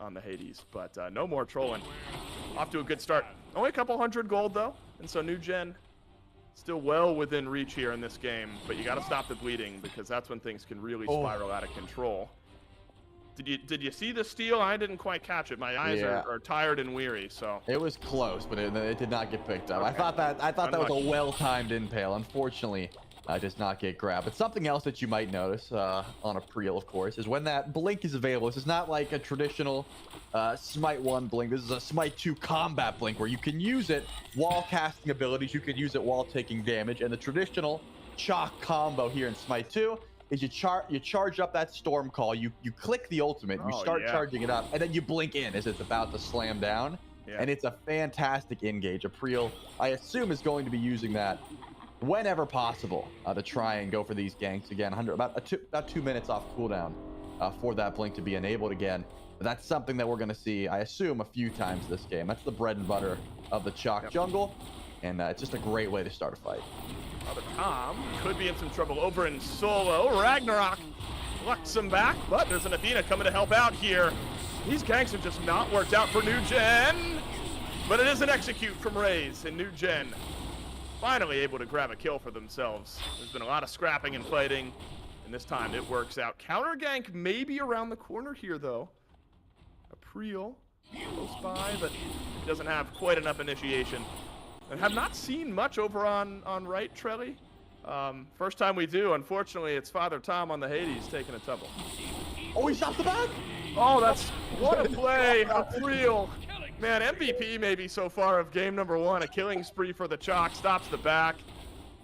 on the Hades. But no more trolling. Off to a good start. Only a couple hundred gold, though. And so New Gen still well within reach here in this game. But you got to stop the bleeding because that's when things can really spiral out of control. Did you see the steal? I didn't quite catch it. My eyes are tired and weary, so. It was close, but it did not get picked up. Okay. I thought that was a well-timed impale. Unfortunately, does not get grabbed. But something else that you might notice on a Priel, of course, is when that blink is available. This is not like a traditional Smite 1 blink. This is a Smite 2 combat blink where you can use it while casting abilities. You can use it while taking damage. And the traditional Chalk combo here in Smite 2 is you charge up that storm call, you click the ultimate, you start charging it up, and then you blink in as it's about to slam down. And it's a fantastic engage. Priel, I assume, is going to be using that whenever possible to try and go for these ganks again. About 2 minutes off cooldown for that blink to be enabled again. But that's something that we're going to see, I assume, a few times this game. That's the bread and butter of the Chalk jungle, and it's just a great way to start a fight. But Tom could be in some trouble over in solo. Ragnarok lucks him back, but there's an Athena coming to help out here. These ganks have just not worked out for New Gen, but it is an execute from Raze, and New Gen finally able to grab a kill for themselves. There's been a lot of scrapping and fighting, and this time it works out. Counter gank may be around the corner here, though. Priel close by, but he doesn't have quite enough initiation. And have not seen much over on right, Trelly. First time we do, unfortunately, it's Father Tom on the Hades taking a tumble. Oh, he stopped the back? Oh, that's what a play, a Priel. Man, MVP maybe so far of game number 1, a killing spree for the Chalk, stops the back,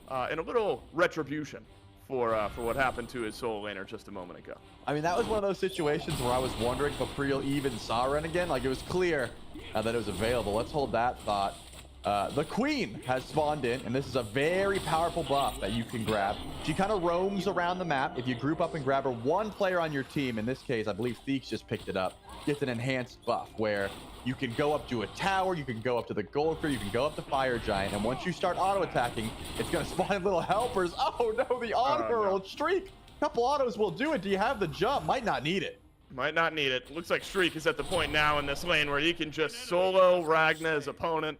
and a little retribution for what happened to his solo laner just a moment ago. I mean, that was one of those situations where I was wondering if Priel even saw Renegade. Like, it was clear that it was available. Let's hold that thought. The Queen has spawned in, and this is a very powerful buff that you can grab. She kind of roams around the map. If you group up and grab her, one player on your team, in this case, I believe Theeks just picked it up, gets an enhanced buff where you can go up to a tower, you can go up to the gold crew, you can go up to Fire Giant, and once you start auto-attacking, it's going to spawn little helpers. Oh no, the on-hurl streak. A couple autos will do it. Do you have the jump? Might not need it. Might not need it. Looks like Streak is at the point now in this lane where he can just solo Ragna, his opponent.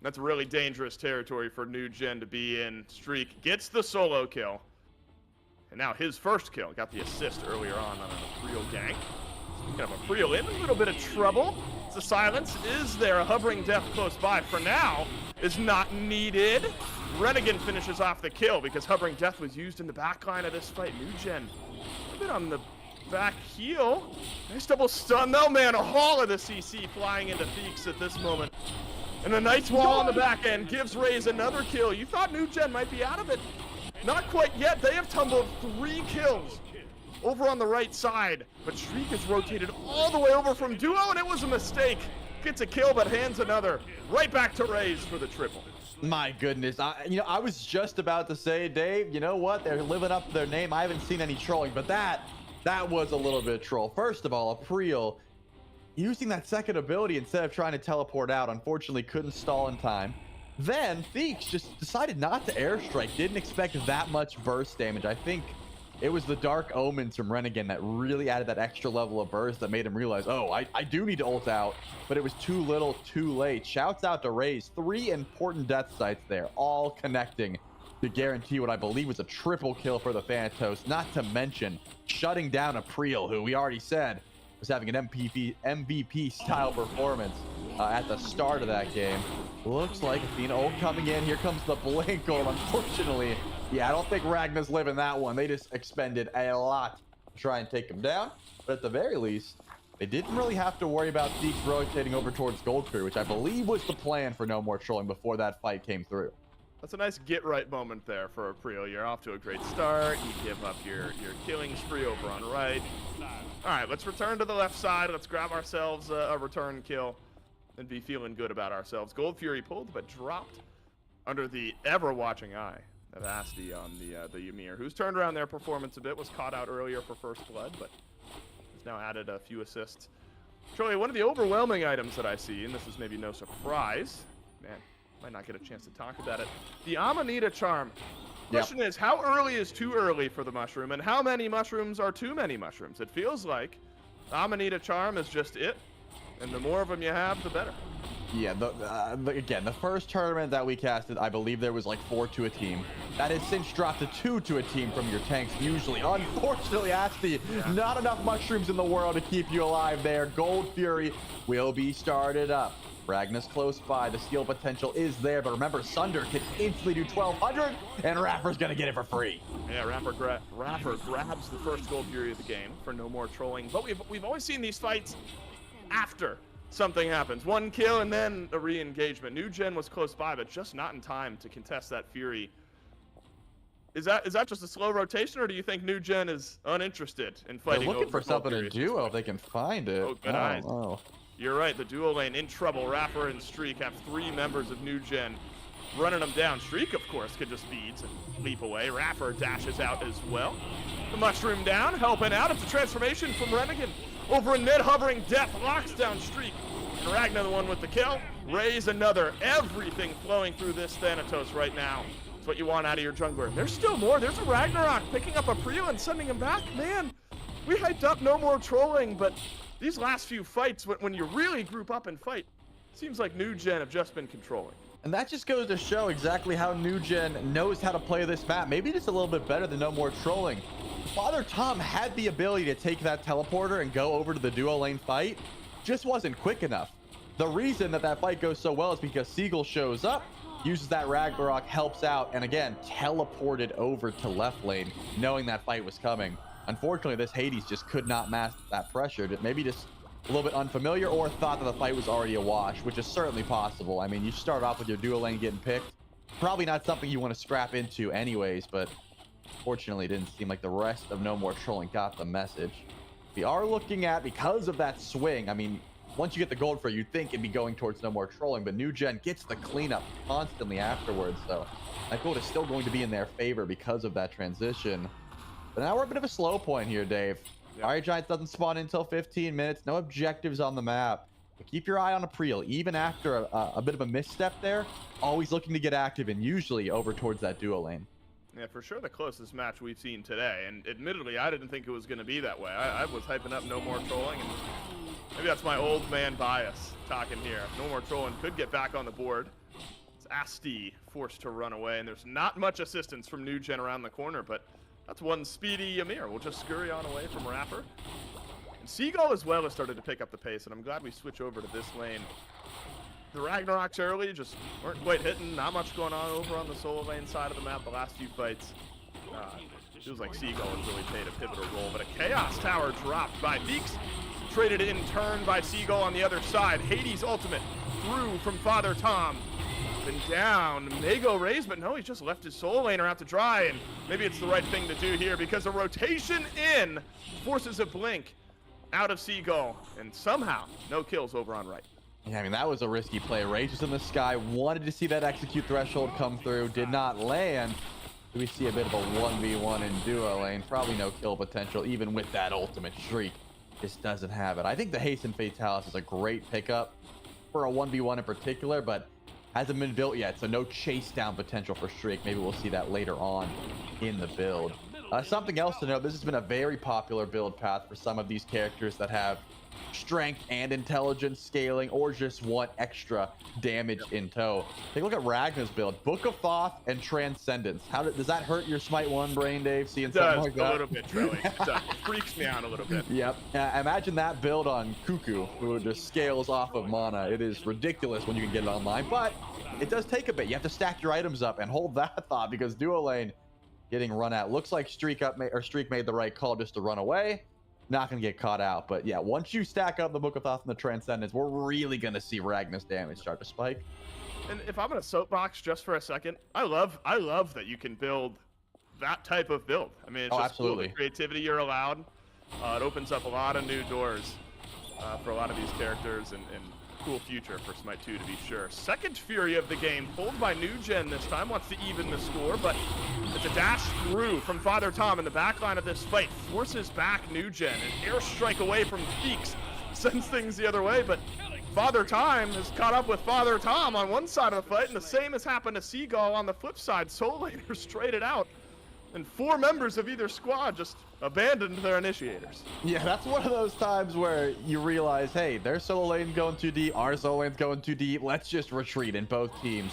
That's really dangerous territory for New Gen to be in. Streak gets the solo kill. And now his first kill. Got the assist earlier on a Priel gank. Speaking of a Priel in a little bit of trouble. The silence is there. A hovering death close by for now is not needed. Renegade finishes off the kill because hovering death was used in the backline of this fight. New Gen a bit on the back heel. Nice double stun though, man. A haul of the CC flying into Theeks at this moment. And a nice wall on the back end gives Raze another kill. You thought New Gen might be out of it. Not quite yet. They have tumbled 3 kills over on the right side. But Shriek is rotated all the way over from Duo, and it was a mistake. Gets a kill, but hands another. Right back to Raze for the triple. My goodness. I was just about to say, Dave, you know what? They're living up to their name. I haven't seen any trolling, but that was a little bit of troll. First of all, a Priel using that second ability instead of trying to teleport out, unfortunately couldn't stall in time. Then Theeks just decided not to airstrike, didn't expect that much burst damage. I think it was the Dark Omens from Renegade that really added that extra level of burst that made him realize, oh, I do need to ult out, but it was too little, too late. Shouts out to Raze. 3 important death sites there, all connecting to guarantee what I believe was a triple kill for the Thanatos, not to mention shutting down a Priel, who we already said was having an MVP style performance at the start of that game. Looks like Athena ult coming in. Here comes the blink ult. Unfortunately, yeah, I don't think Ragna's living that one. They just expended a lot to try and take him down. But at the very least, they didn't really have to worry about Theeks rotating over towards Gold Crew, which I believe was the plan for No More Trolling before that fight came through. That's a nice get-right moment there for Priel. You're off to a great start. You give up your killing spree over on right. All right, let's return to the left side. Let's grab ourselves a return kill and be feeling good about ourselves. Gold Fury pulled, but dropped under the ever-watching eye of Asti on the Ymir, who's turned around their performance a bit, was caught out earlier for first blood, but has now added a few assists. Troy, one of the overwhelming items that I see, and this is maybe no surprise, man, might not get a chance to talk about it, the Amanita charm. Question is, how early is too early for the mushroom, and how many mushrooms are too many mushrooms? It feels like Amanita charm is just it. And the more of them you have, the better. Yeah, again, the first tournament that we casted, I believe there was like 4 to a team. That has since dropped to 2 to a team from your tanks usually. Unfortunately, Asti, not enough mushrooms in the world to keep you alive there. Gold Fury will be started up. Ragnar's close by. The steal potential is there, but remember, Sunder can instantly do 1,200, and Rapper's gonna get it for free. Yeah, Rapper grabs the first Gold Fury of the game for no more trolling. But we've always seen these fights after something happens. 1 kill and then a re-engagement. New Gen was close by, but just not in time to contest that Fury. Is that just a slow rotation, or do you think New Gen is uninterested in fighting? They're looking for something in duo if they can find it. Oh, good eyes. You're right, the duo lane in trouble. Rapper and Streak have 3 members of New Gen running them down. Streak, of course, could just beads and leap away. Rapper dashes out as well. The mushroom down, helping out. It's a transformation from Renegade. Over in mid, hovering Death locks down Streak. And Ragnar the one with the kill. Raise another. Everything flowing through this Thanatos right now. It's what you want out of your jungler. There's still more. There's a Ragnarok picking up a Priel and sending him back. Man, we hyped up no more trolling, but these last few fights, when you really group up and fight, seems like New Gen have just been controlling. And that just goes to show exactly how New Gen knows how to play this map. Maybe just a little bit better than No More Trolling. Father Tom had the ability to take that teleporter and go over to the duo lane fight, just wasn't quick enough. The reason that fight goes so well is because Seagull shows up, uses that Ragnarok, helps out, and again, teleported over to left lane, knowing that fight was coming. Unfortunately, this Hades just could not master that pressure. Maybe just a little bit unfamiliar, or thought that the fight was already a wash, which is certainly possible. I mean, you start off with your duo lane getting picked. Probably not something you want to scrap into anyways, but fortunately, it didn't seem like the rest of No More Trolling got the message. We are looking at, because of that swing, I mean, once you get the gold for it, you'd think it'd be going towards No More Trolling, but New Gen gets the cleanup constantly afterwards, so that gold is still going to be in their favor because of that transition. But now we're a bit of a slow point here, Dave. Fire Giants doesn't spawn until 15 minutes. No objectives on the map. But keep your eye on a Priel. Even after a bit of a misstep there, always looking to get active and usually over towards that duo lane. Yeah, for sure the closest match we've seen today. And admittedly, I didn't think it was going to be that way. I was hyping up No More Trolling, and maybe that's my old man bias talking here. No More Trolling could get back on the board. It's Asti forced to run away, and there's not much assistance from New Gen around the corner, but that's one speedy Ymir. We'll just scurry on away from Rapper. And Seagull as well has started to pick up the pace, and I'm glad we switch over to this lane. The Ragnaroks early just weren't quite hitting. Not much going on over on the solo lane side of the map the last few fights. Feels like Seagull has really played a pivotal role, but a Chaos Tower dropped by Beaks. Traded in turn by Seagull on the other side. Hades ultimate through from Father Tom. Been down, may go raise, but no, he's just left his solo laner out to dry, and maybe it's the right thing to do here because a rotation in forces a blink out of Seagull, and somehow no kills over on right. Yeah, I mean, that was a risky play. Rage was in the sky, wanted to see that execute threshold come through, did not land. We see a bit of a 1v1 in duo lane, probably no kill potential, even with that ultimate shriek. Just doesn't have it. I think the Hasten Fatalis is a great pickup for a 1v1 in particular, but hasn't been built yet, so no chase down potential for Shriek. Maybe we'll see that later on in the build. Something else to note, this has been a very popular build path for some of these characters that have strength and intelligence scaling, or just want extra damage in tow. Take a look at Ragnar's build. Book of Thoth and Transcendence. Does that hurt your Smite 1 brain, Dave, seeing something like that? A little bit, Trelly. It does. It freaks me out a little bit. Yep. Imagine that build on Cuckoo, who just scales off of mana. It is ridiculous when you can get it online, but it does take a bit. You have to stack your items up and hold that thought, because duo lane getting run at. Looks like Streak made the right call just to run away. Not going to get caught out, but yeah, once you stack up the Book of Thoth and the Transcendence, we're really going to see Ragnar's damage start to spike. And if I'm going to soapbox just for a second, I love that you can build that type of build. I mean, it's just absolutely cool, the creativity you're allowed. It opens up a lot of new doors for a lot of these characters, and cool future for Smite 2 to be sure. Second Fury of the game, pulled by New Gen this time, wants to even the score, but it's a dash through from Father Tom in the back line of this fight, forces back New Gen. An airstrike away from Feeks sends things the other way, but Father Time has caught up with Father Tom on one side of the fight, and the same has happened to Seagull on the flip side. Soul Laner traded out, and 4 members of either squad just abandoned their initiators. Yeah, that's one of those times where you realize, hey, their solo lane going too deep, our solo lane's going too deep. Let's just retreat, and both teams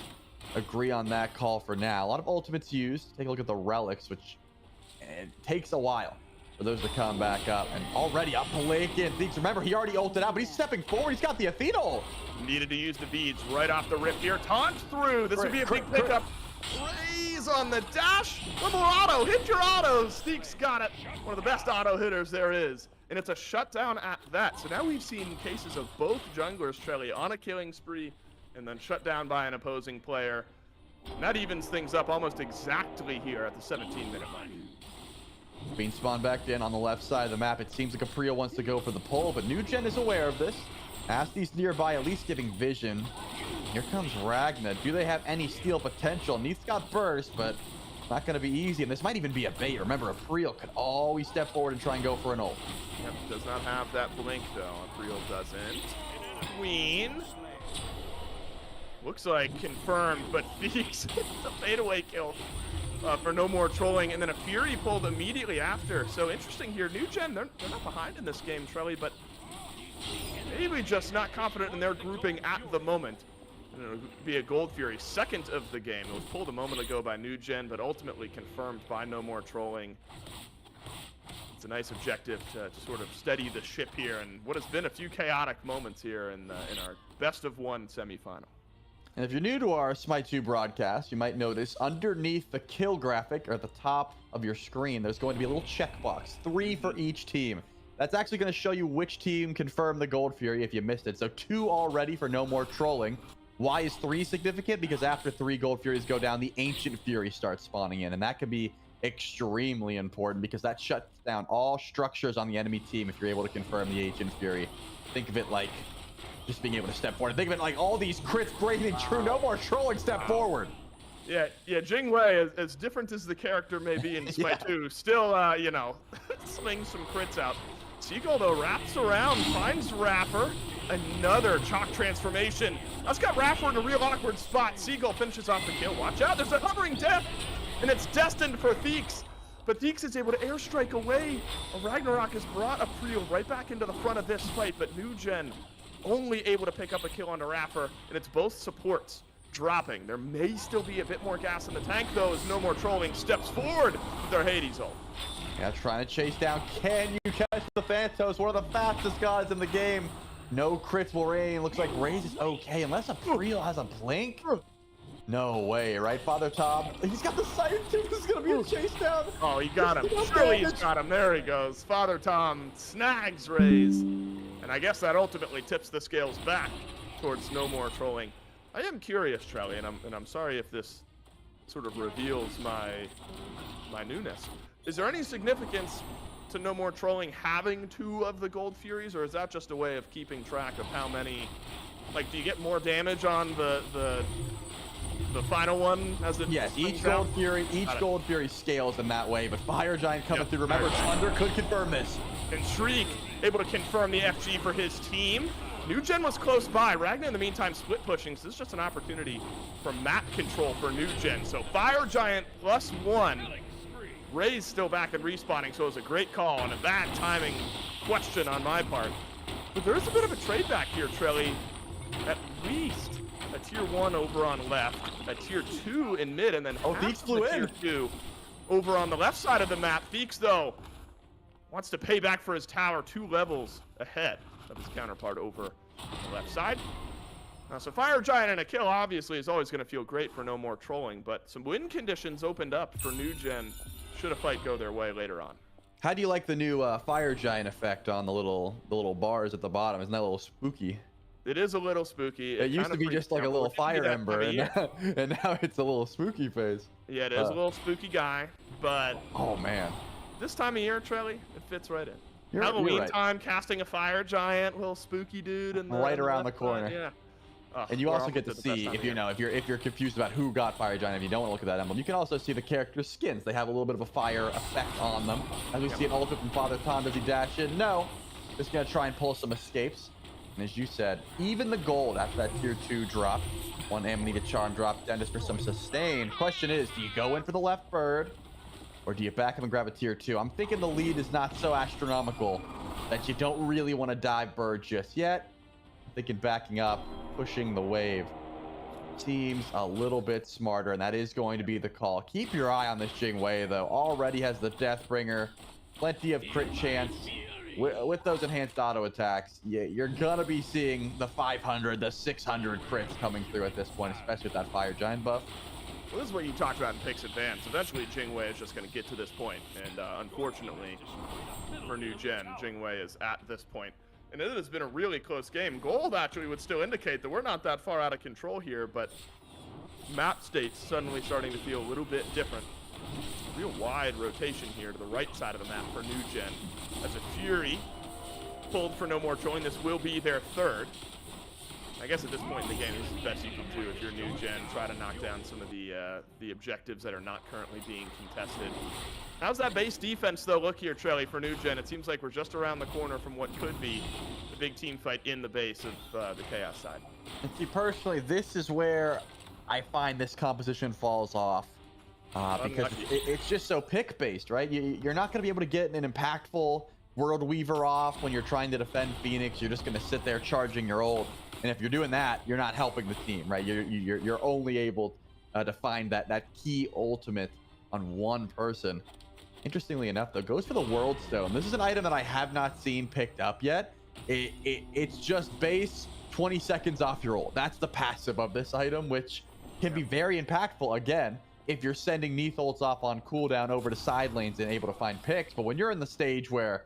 agree on that call for now. A lot of ultimates used. Take a look at the relics, which it takes a while for those to come back up. And already up Pelagian. Remember, he already ulted out, but he's stepping forward. He's got the Athena ult. Needed to use the beads right off the rip here. Taunt through. This would be a big pickup. Raise on the dash. One more auto. Hit your autos. Steek's got it. One of the best auto hitters there is. And it's a shutdown at that. So now we've seen cases of both junglers, Trelly, on a killing spree and then shut down by an opposing player. And that evens things up almost exactly here at the 17-minute mark. Being spawned back in on the left side of the map. It seems like Apriel wants to go for the pull, but New Gen is aware of this. Asti's nearby, at least giving vision. Here comes Ragna. Do they have any steal potential? Neith's got burst, but not going to be easy. And this might even be a bait. Remember, Apriel could always step forward and try and go for an ult. Yep, does not have that blink, though. Apriel doesn't. Queen. Looks like confirmed, but Feeks, the fadeaway kill for no more trolling. And then a Fury pulled immediately after. So interesting here. New Gen, they're not behind in this game, Trelly, but maybe just not confident in their grouping at the moment. And it'll be a Gold Fury, second of the game. It was pulled a moment ago by New Gen, but ultimately confirmed by no more trolling. It's a nice objective to sort of steady the ship here, and what has been a few chaotic moments here in our best of one semifinal. And if you're new to our Smite 2 broadcast, you might notice underneath the kill graphic or at the top of your screen, there's going to be a little checkbox, 3 for each team. That's actually going to show you which team confirmed the Gold Fury if you missed it. So 2 already for no more trolling. Why is 3 significant? Because after 3 Gold Furies go down, the Ancient Fury starts spawning in. And that can be extremely important because that shuts down all structures on the enemy team if you're able to confirm the Ancient Fury. Think of it like just being able to step forward. Think of it like all these crits breaking true. No more trolling, step forward. Yeah, Jingwei, as different as the character may be in Smite 2, still, you know, slings some crits out. Seagull, though, wraps around, finds Rapper. Another chalk transformation. That's got Rapper in a real awkward spot. Seagull finishes off the kill. Watch out, there's a hovering death, and it's destined for Theeks. But Theeks is able to airstrike away. A Ragnarok has brought Apriel right back into the front of this fight, but New Gen only able to pick up a kill on the Rapper, and it's both supports dropping. There may still be a bit more gas in the tank, though, as no more trolling steps forward with their Hades ult. Yeah, trying to chase down. Can you catch the Phantos? One of the fastest guys in the game. No crits will rain. Looks like Raze is okay, unless Apriel has a blink. No way, right, Father Tom? He's got the sight too. This is gonna be a chase down. Oh, he got him. Surely he's got him. There he goes. Father Tom snags Raze. And I guess that ultimately tips the scales back towards no more trolling. I am curious, Trelly, and I'm sorry if this sort of reveals my newness. Is there any significance to no more trolling having 2 of the Gold Furies, or is that just a way of keeping track of how many? Like, do you get more damage on the final one as it? Yes, each Gold Fury scales in that way. But Fire Giant coming through. Remember, Thunder could confirm this. And Shriek able to confirm the FG for his team. New Gen was close by. Ragnar, in the meantime, split pushing. So this is just an opportunity for map control for New Gen. So Fire Giant +1. Ray's still back and respawning, so it was a great call and a bad timing question on my part. But there is a bit of a trade back here, Trelly. At least a tier 1 over on left, a tier 2 in mid, and then Theeks flew in. tier 2 over on the left side of the map. Theeks, though, wants to pay back for his tower 2 levels ahead of his counterpart over on the left side. So Fire Giant and a kill obviously is always going to feel great for no more trolling, but some win conditions opened up for New Gen should a fight go their way later on. How do you like the new Fire Giant effect on the little bars at the bottom? Isn't that a little spooky? It is a little spooky. It used to be just like a little fire ember, and now it's a little spooky face. Yeah, it is a little spooky guy, but oh man, this time of year, Trelly, it fits right in. You're Halloween right. time, casting a Fire Giant, little spooky dude, and right around the corner. Yeah. And you also get to see if you're confused about who got Fire Giant. If you don't want to look at that emblem, you can also see the character's skins. They have a little bit of a fire effect on them. As we see an ultimate from Father Tom. Does he dash in? No. Just gonna try and pull some escapes. And as you said, even the gold after that tier 2 drop, 1 Amanita Charm drop, Dentist for some sustain. Question is, do you go in for the left bird, or do you back him and grab a tier 2? I'm thinking the lead is not so astronomical that you don't really want to dive bird just yet. I'm thinking backing up, pushing the wave seems a little bit smarter, and that is going to be the call. Keep your eye on this Jingwei, though. Already has the Deathbringer, plenty of crit chance. With those enhanced auto attacks, you're gonna be seeing the 500, the 600 crits coming through at this point, especially with that Fire Giant buff. Well, this is what you talked about in Picks Advance. Eventually, Jingwei is just going to get to this point, and unfortunately for New Gen, Jingwei is at this point. And it has been a really close game. Gold actually would still indicate that we're not that far out of control here, but map state's suddenly starting to feel a little bit different. Real wide rotation here to the right side of the map for New Gen. As a Fury pulled for No More Trolling, this will be their third. I guess at this point in the game, this is the best you can do if you're New Gen. Try to knock down some of the objectives that are not currently being contested. How's that base defense, though, look here, Trelly, for New Gen? It seems like we're just around the corner from what could be the big team fight in the base of the Chaos side. And see, personally, this is where I find this composition falls off. Because it's just so pick-based, right? You're not going to be able to get an impactful World Weaver off when you're trying to defend Phoenix. You're just going to sit there charging your ult. And if you're doing that, you're not helping the team, right? You're only able to find that key ultimate on one person. Interestingly enough, though, goes for the World Stone. This is an item that I have not seen picked up yet. It's just base 20 seconds off your ult. That's the passive of this item, which can be very impactful, again, if you're sending Neath ults off on cooldown over to side lanes and able to find picks. But when you're in the stage where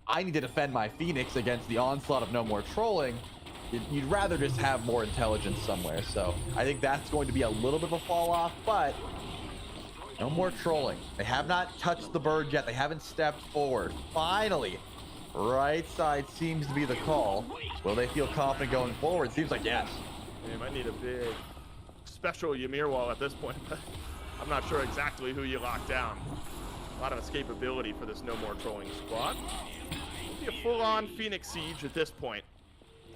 I need to defend my Phoenix against the onslaught of No More Trolling, you'd rather just have more intelligence somewhere. So I think that's going to be a little bit of a fall off, but No More Trolling. They have not touched the bird yet. They haven't stepped forward. Finally, right side seems to be the call. Will they feel confident going forward? Seems like yes. They might need a big special Ymir wall at this point, but I'm not sure exactly who you lock down. A lot of escapability for this No More Trolling squad. It'll be a full-on Phoenix siege at this point.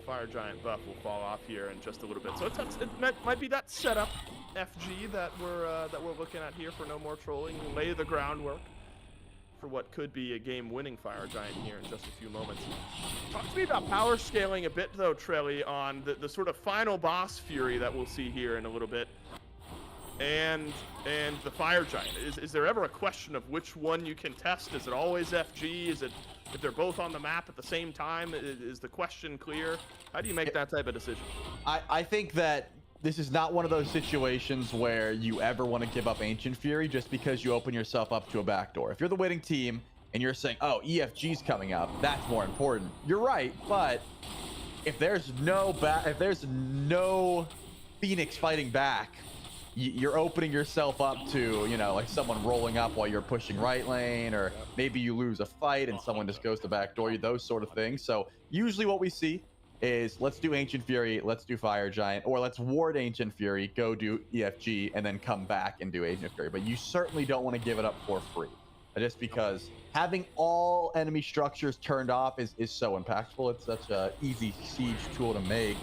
Fire Giant buff will fall off here in just a little bit. So it might be that setup FG that we're looking at here for No More Trolling. Lay the groundwork for what could be a game-winning Fire Giant here in just a few moments. Talk to me about power scaling a bit, though, Trelly, on the sort of final boss Fury that we'll see here in a little bit, and the Fire Giant. Is there ever a question of which one you can test? Is it always FG? Is it if they're both on the map at the same time? Is the question clear? How do you make that type of decision? I think that this is not one of those situations where you ever want to give up Ancient Fury just because you open yourself up to a backdoor. If you're the winning team and you're saying, oh, EFG's coming up, that's more important. You're right, but if there's no Phoenix fighting back, you're opening yourself up to, you know, like someone rolling up while you're pushing right lane, or maybe you lose a fight and someone just goes to backdoor you, those sort of things. So usually what we see is let's do Ancient Fury, let's do Fire Giant, or let's ward Ancient Fury, go do EFG, and then come back and do Ancient Fury. But you certainly don't want to give it up for free, just because having all enemy structures turned off is so impactful. It's such a easy siege tool to make.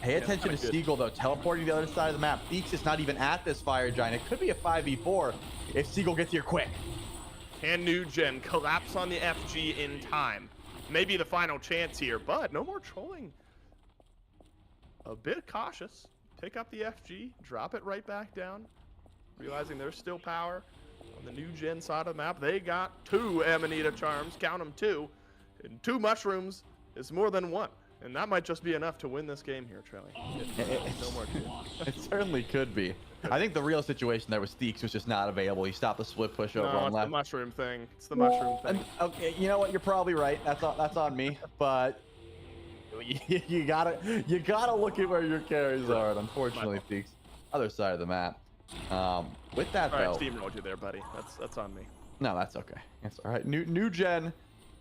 Pay attention to Seagull, though, teleporting to the other side of the map. Beaks is not even at this Fire Giant. It could be a 5v4 if Seagull gets here quick. Can New Gen collapse on the FG in time? Maybe the final chance here, but No More Trolling. A bit cautious. Pick up the FG, drop it right back down, realizing there's still power on the New Gen side of the map. They got 2 Amanita charms, count them 2, and 2 mushrooms is more than 1. And that might just be enough to win this game here, Trelly. No more It certainly could be. I think the real situation there was Theeks was just not available. He stopped the split push over on left. It's the mushroom thing. It's the mushroom thing. Okay, you know what? You're probably right. That's on me. But you gotta look at where your carries are. And unfortunately, Theeks, other side of the map. With that though, all right, steamrolled you there, buddy. That's on me. No, that's okay. That's all right. New Gen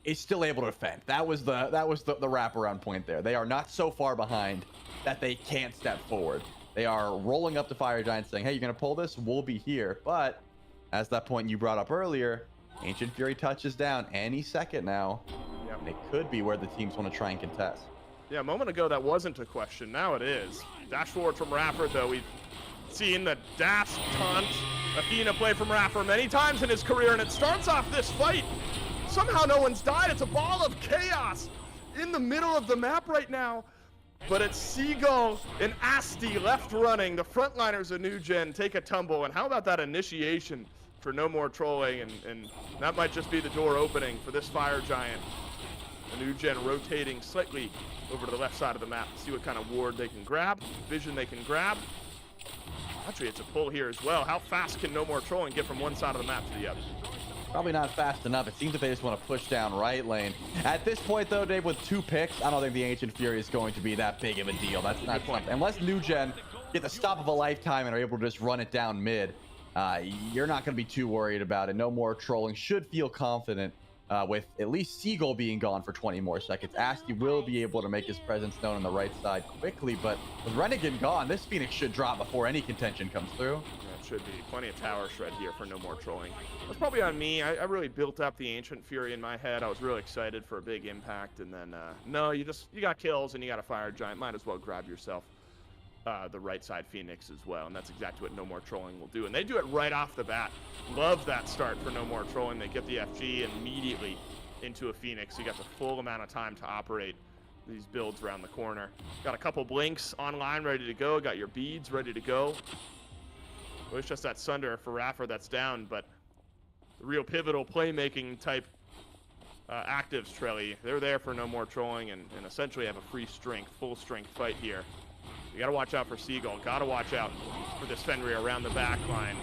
is still able to defend. That was the wraparound point there. They are not so far behind that they can't step forward. They are rolling up to Fire Giant saying, hey, you're gonna pull this, we'll be here. But as that point you brought up earlier, Ancient Fury touches down any second now. Yep. And it could be where the teams want to try and contest. Yeah, a moment ago that wasn't a question. Now it is. Dash forward from Rafford, though. We've seen the dash taunt Athena play from Raffer many times in his career, and it starts off this fight. Somehow no one's died. It's a ball of chaos in the middle of the map right now. But it's Seagull and Asti left running. The frontliners of New Gen take a tumble. And how about that initiation for No More Trolling? And that might just be the door opening for this Fire Giant. The New Gen rotating slightly over to the left side of the map to see what kind of ward they can grab, vision they can grab. Actually, it's a pull here as well. How fast can No More Trolling get from one side of the map to the other? Probably not fast enough. It seems that they just want to push down right lane. At this point, though, Dave, with 2 picks, I don't think the Ancient Fury is going to be that big of a deal. That's not something. Unless New Gen get the stop of a lifetime and are able to just run it down mid, you're not going to be too worried about it. No More Trolling should feel confident with at least Seagull being gone for 20 more seconds. Asti will be able to make his presence known on the right side quickly, but with Renegade gone, this Phoenix should drop before any contention comes through. Yeah, it should be. Plenty of tower shred here for No More Trolling. That's probably on me. I really built up the Ancient Fury in my head. I was really excited for a big impact, and then, no, you got kills and you got a Fire Giant. Might as well grab yourself the right side Phoenix as well, and that's exactly what No More Trolling will do. And they do it right off the bat. Love that start for No More Trolling. They get the FG immediately into a Phoenix. You got the full amount of time to operate these builds around the corner. Got a couple blinks online ready to go. Got your beads ready to go. Well, it's just that Sunder for Raffer that's down, but the real pivotal playmaking type actives, Trelly, they're there for No More Trolling and essentially have a free strength, full strength fight here. You got to watch out for Seagull. Got to watch out for this Fenrir around the back line.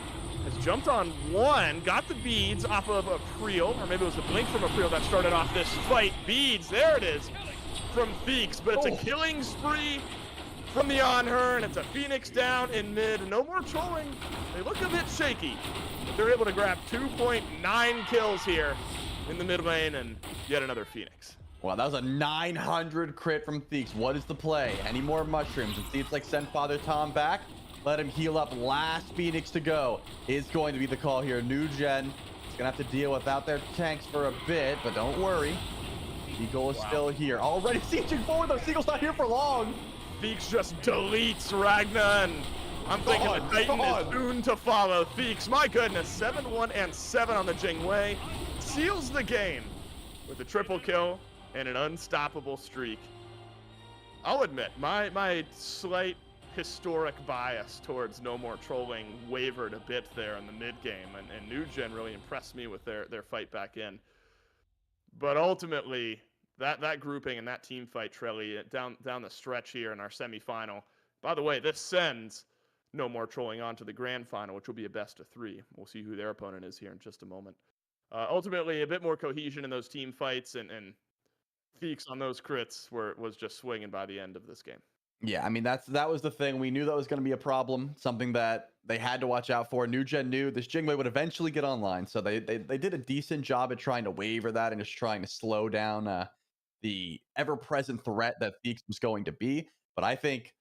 Has jumped on one, got the beads off of a Preel, or maybe it was the blink from a Preel that started off this fight. Beads, there it is, from Theeks, but it's a killing spree from the On-Her, and it's a Phoenix down in mid. No More Trolling. They look a bit shaky, but they're able to grab 2.9 kills here in the mid lane, and yet another Phoenix. Wow, that was a 900 crit from Theeks. What is the play? Any more mushrooms? It seems like send Father Tom back. Let him heal up. Last Phoenix to go is going to be the call here. New Gen is going to have to deal without their tanks for a bit, but don't worry. Seagull is still here. Already sieging forward, though. Seagull's not here for long. Theeks just deletes Ragnar, and I'm thinking the Titan is soon to follow. Theeks, my goodness, 7-1 and 7 on the Jingwei. Seals the game with a triple kill and an unstoppable streak. I'll admit, my slight historic bias towards No More Trolling wavered a bit there in the mid game, and New Gen really impressed me with their fight back in. But ultimately, that grouping and that team fight, Trelly, down the stretch here in our semifinal. By the way, this sends No More Trolling on to the grand final, which will be a best of 3. We'll see who their opponent is here in just a moment. Ultimately, a bit more cohesion in those team fights, and Theeks on those crits was just swinging by the end of this game. Yeah, I mean, that was the thing. We knew that was going to be a problem, something that they had to watch out for. New Gen knew this Jingwei would eventually get online, so they did a decent job at trying to waver that and just trying to slow down the ever-present threat that Theeks was going to be. But I think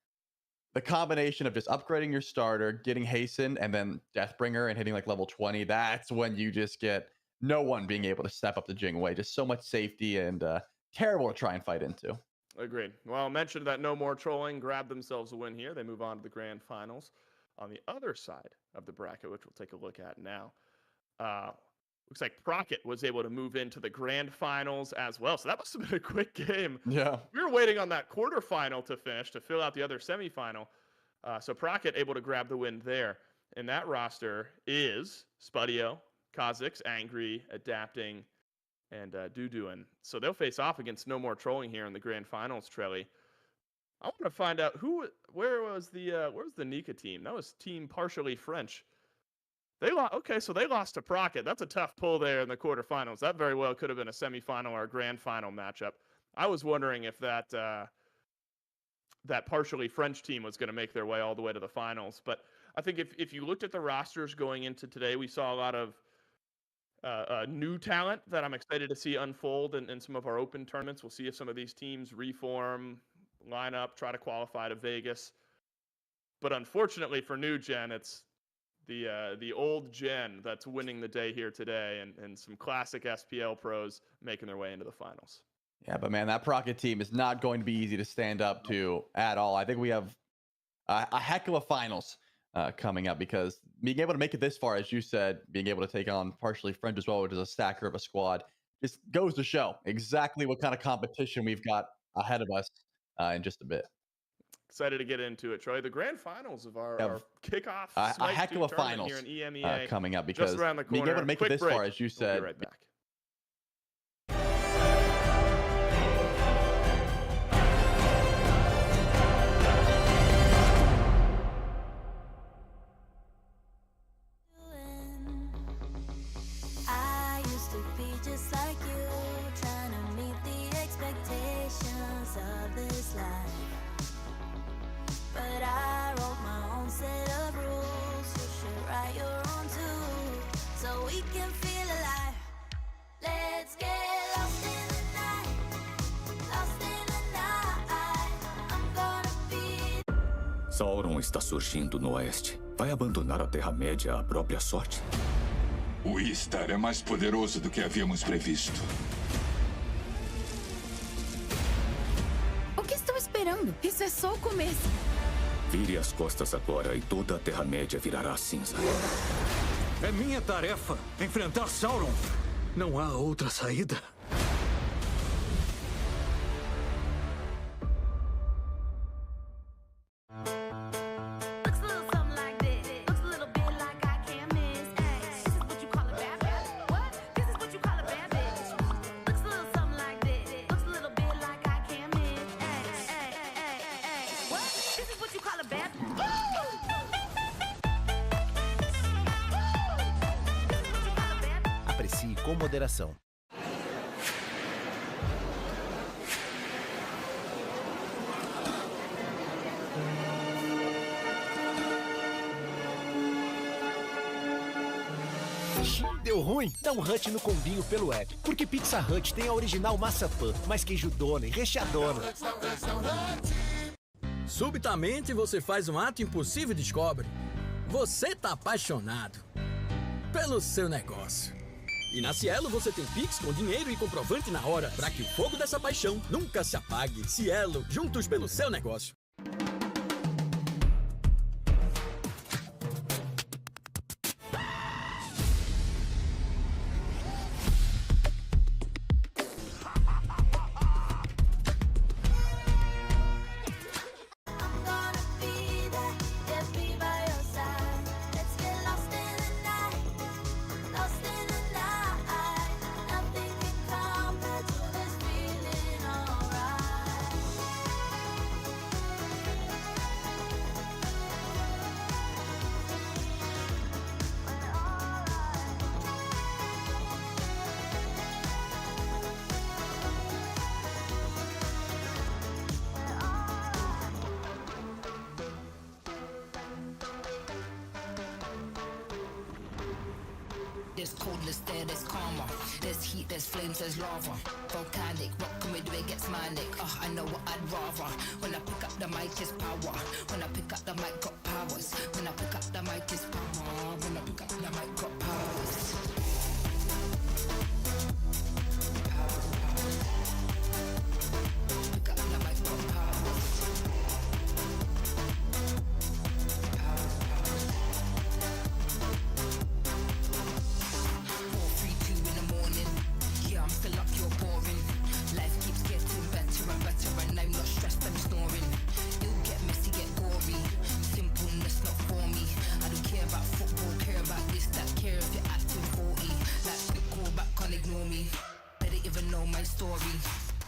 the combination of just upgrading your starter, getting Hasten, and then Deathbringer and hitting like level 20, that's when you just get no one being able to step up the Jingwei. Just so much safety and terrible to try and fight into. Agreed. Well, I mentioned that No More Trolling grabbed themselves a win here. They move on to the grand finals on the other side of the bracket, which we'll take a look at now. Looks like Procket was able to move into the grand finals as well. So that must have been a quick game. Yeah. We were waiting on that quarterfinal to finish to fill out the other semifinal. So Procket able to grab the win there. And that roster is Spudio, Kha'Zix, Angry, Adapting, and Duduin. So they'll face off against No More Trolling here in the grand finals, Trelly. I want to find out where was the Nika team? That was team partially French. They lost. Okay, so they lost to Procket. That's a tough pull there in the quarterfinals. That very well could have been a semifinal or a grand final matchup. I was wondering if that partially French team was going to make their way all the way to the finals. But I think if you looked at the rosters going into today, we saw a lot of new talent that I'm excited to see unfold in some of our open tournaments. We'll see if some of these teams reform, line up, try to qualify to Vegas. But unfortunately for New Gen, it's the old gen that's winning the day here today, and some classic SPL pros making their way into the finals. Yeah, but man, that Procket team is not going to be easy to stand up to at all. I think we have a heck of a finals coming up, because being able to make it this far, as you said, being able to take on partially French as well, which is a stacker of a squad, just goes to show exactly what kind of competition we've got ahead of us in just a bit. Excited to get into it, Troy. The grand finals of our kickoff a heck of a tournament finals here in EMEA coming up, because just around the corner. being able to make it this far, as you said. We'll be right back. Sauron está surgindo no oeste. Vai abandonar a Terra-média à própria sorte? O Istar é mais poderoso do que havíamos previsto. O que estão esperando? Isso é só o começo. Vire as costas agora e toda a Terra-média virará cinza. É minha tarefa enfrentar Sauron. Não há outra saída. Aprecie com moderação. Deu ruim? Dá um Hut no combinho pelo app. Porque Pizza Hut tem a original maçapã, mais queijudona e recheadona. Subitamente você faz um ato impossível e descobre. Você tá apaixonado pelo seu negócio. E na Cielo você tem Pix com dinheiro e comprovante na hora, para que o fogo dessa paixão nunca se apague. Cielo, juntos pelo seu negócio. There's coldness there, there's karma. There's heat, there's flames, there's lava. Volcanic, what can we do? It gets manic. I know what I'd rather. When I pick up the mic, it's power. When I pick up the mic, got powers. When I pick up the mic, it's power. When I pick up the mic, got powers. Pick up the mic, got powers. 4, 3, 2 in the morning. Yeah, I'm still up, you're boring. Life keeps getting better and better, and I'm not stressed, I'm snoring. It'll get messy, get gory. Simpleness not for me. I don't care about football, care about this, that, care if you're acting 40. Like, quick call back, can't ignore me. Better even know my story.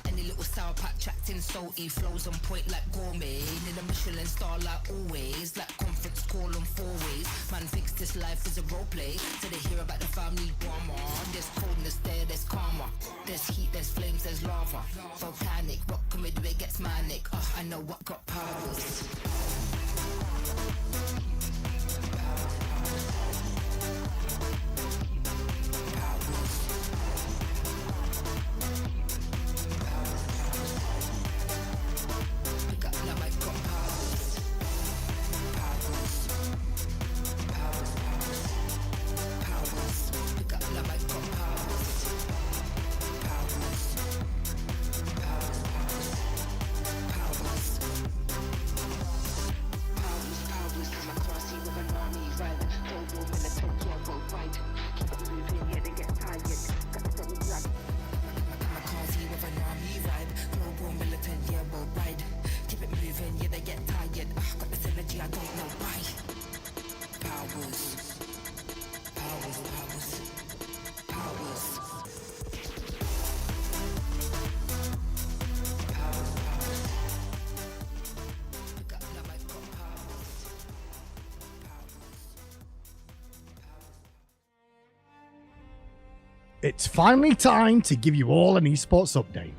Any little sour patch acting salty, flows on point like gourmet. In a Michelin star like always, like conference call on 4 ways. Man thinks this life is a role play, so they hear about the family drama. There's coldness there, there's karma. There's heat, there's flames, there's lava. Volcanic, what can we do? It gets manic. I know what got powers. Pick up the mic, got powers. Powers. Powers. Pick up the mic, got powers. Powers. Powers. Powers, I'm a classy with a It's finally time to give you all an esports update.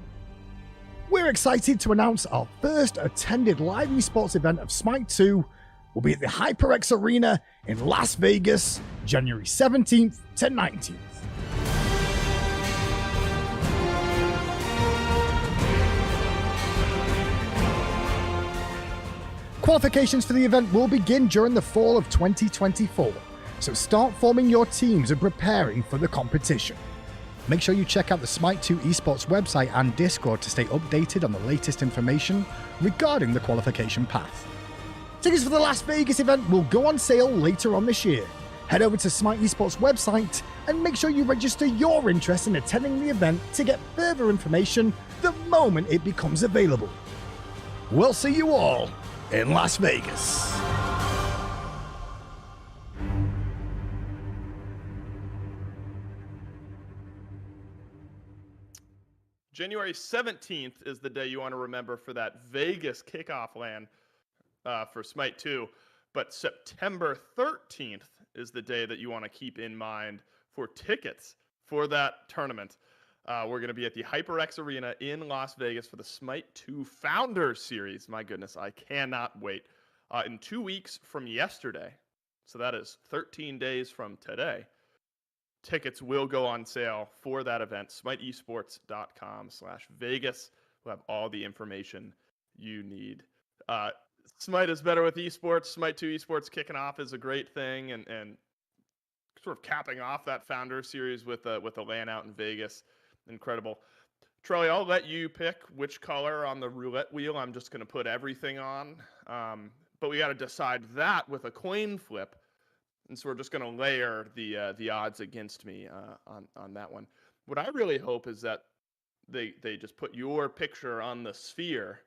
We're excited to announce our first attended live esports event of Smite 2 will be at the HyperX Arena in Las Vegas, January 17th to 19th. Qualifications for the event will begin during the fall of 2024, so start forming your teams and preparing for the competition. Make sure you check out the Smite 2 esports website and Discord to stay updated on the latest information regarding the qualification path. Tickets for the Las Vegas event will go on sale later on this year. Head over to Smite esports website and make sure you register your interest in attending the event to get further information the moment it becomes available. We'll see you all in Las Vegas. January 17th is the day you want to remember for that Vegas kickoff LAN for Smite 2. But September 13th is the day that you want to keep in mind for tickets for that tournament. We're going to be at the HyperX Arena in Las Vegas for the Smite 2 Founders Series. My goodness, I cannot wait. In 2 weeks from yesterday, so that is 13 days from today, tickets will go on sale for that event. SmiteEsports.com/Vegas. We'll have all the information you need. Smite is better with esports. Smite 2 esports kicking off is a great thing, and sort of capping off that founder series with a LAN out in Vegas. Incredible. Charlie, I'll let you pick which color on the roulette wheel I'm just going to put everything on. But we got to decide that with a coin flip. And so we're just going to layer the odds against me on that one. What I really hope is that they just put your picture on the sphere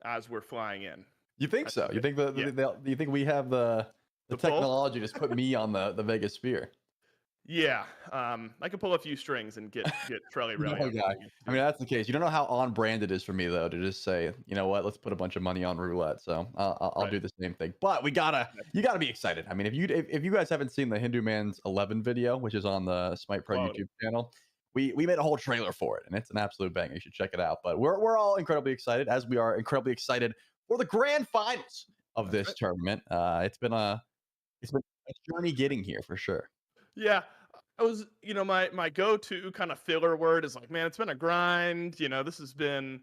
as we're flying in. You think so? You think you think we have the technology to just put me on the Vegas sphere? Yeah, I could pull a few strings and get Trelly really. I mean, that's the case. You don't know how on brand it is for me though to just say, you know what, let's put a bunch of money on roulette. So I'll do the same thing. But you gotta be excited. I mean, if you guys haven't seen the Hindu Man's 11 video, which is on the Smite Pro YouTube channel, we made a whole trailer for it, and it's an absolute banger. You should check it out. But we're all incredibly excited, as we are incredibly excited for the grand finals of this tournament. It's been a journey getting here for sure. Yeah, I was, my go-to kind of filler word is like, man, it's been a grind. This has been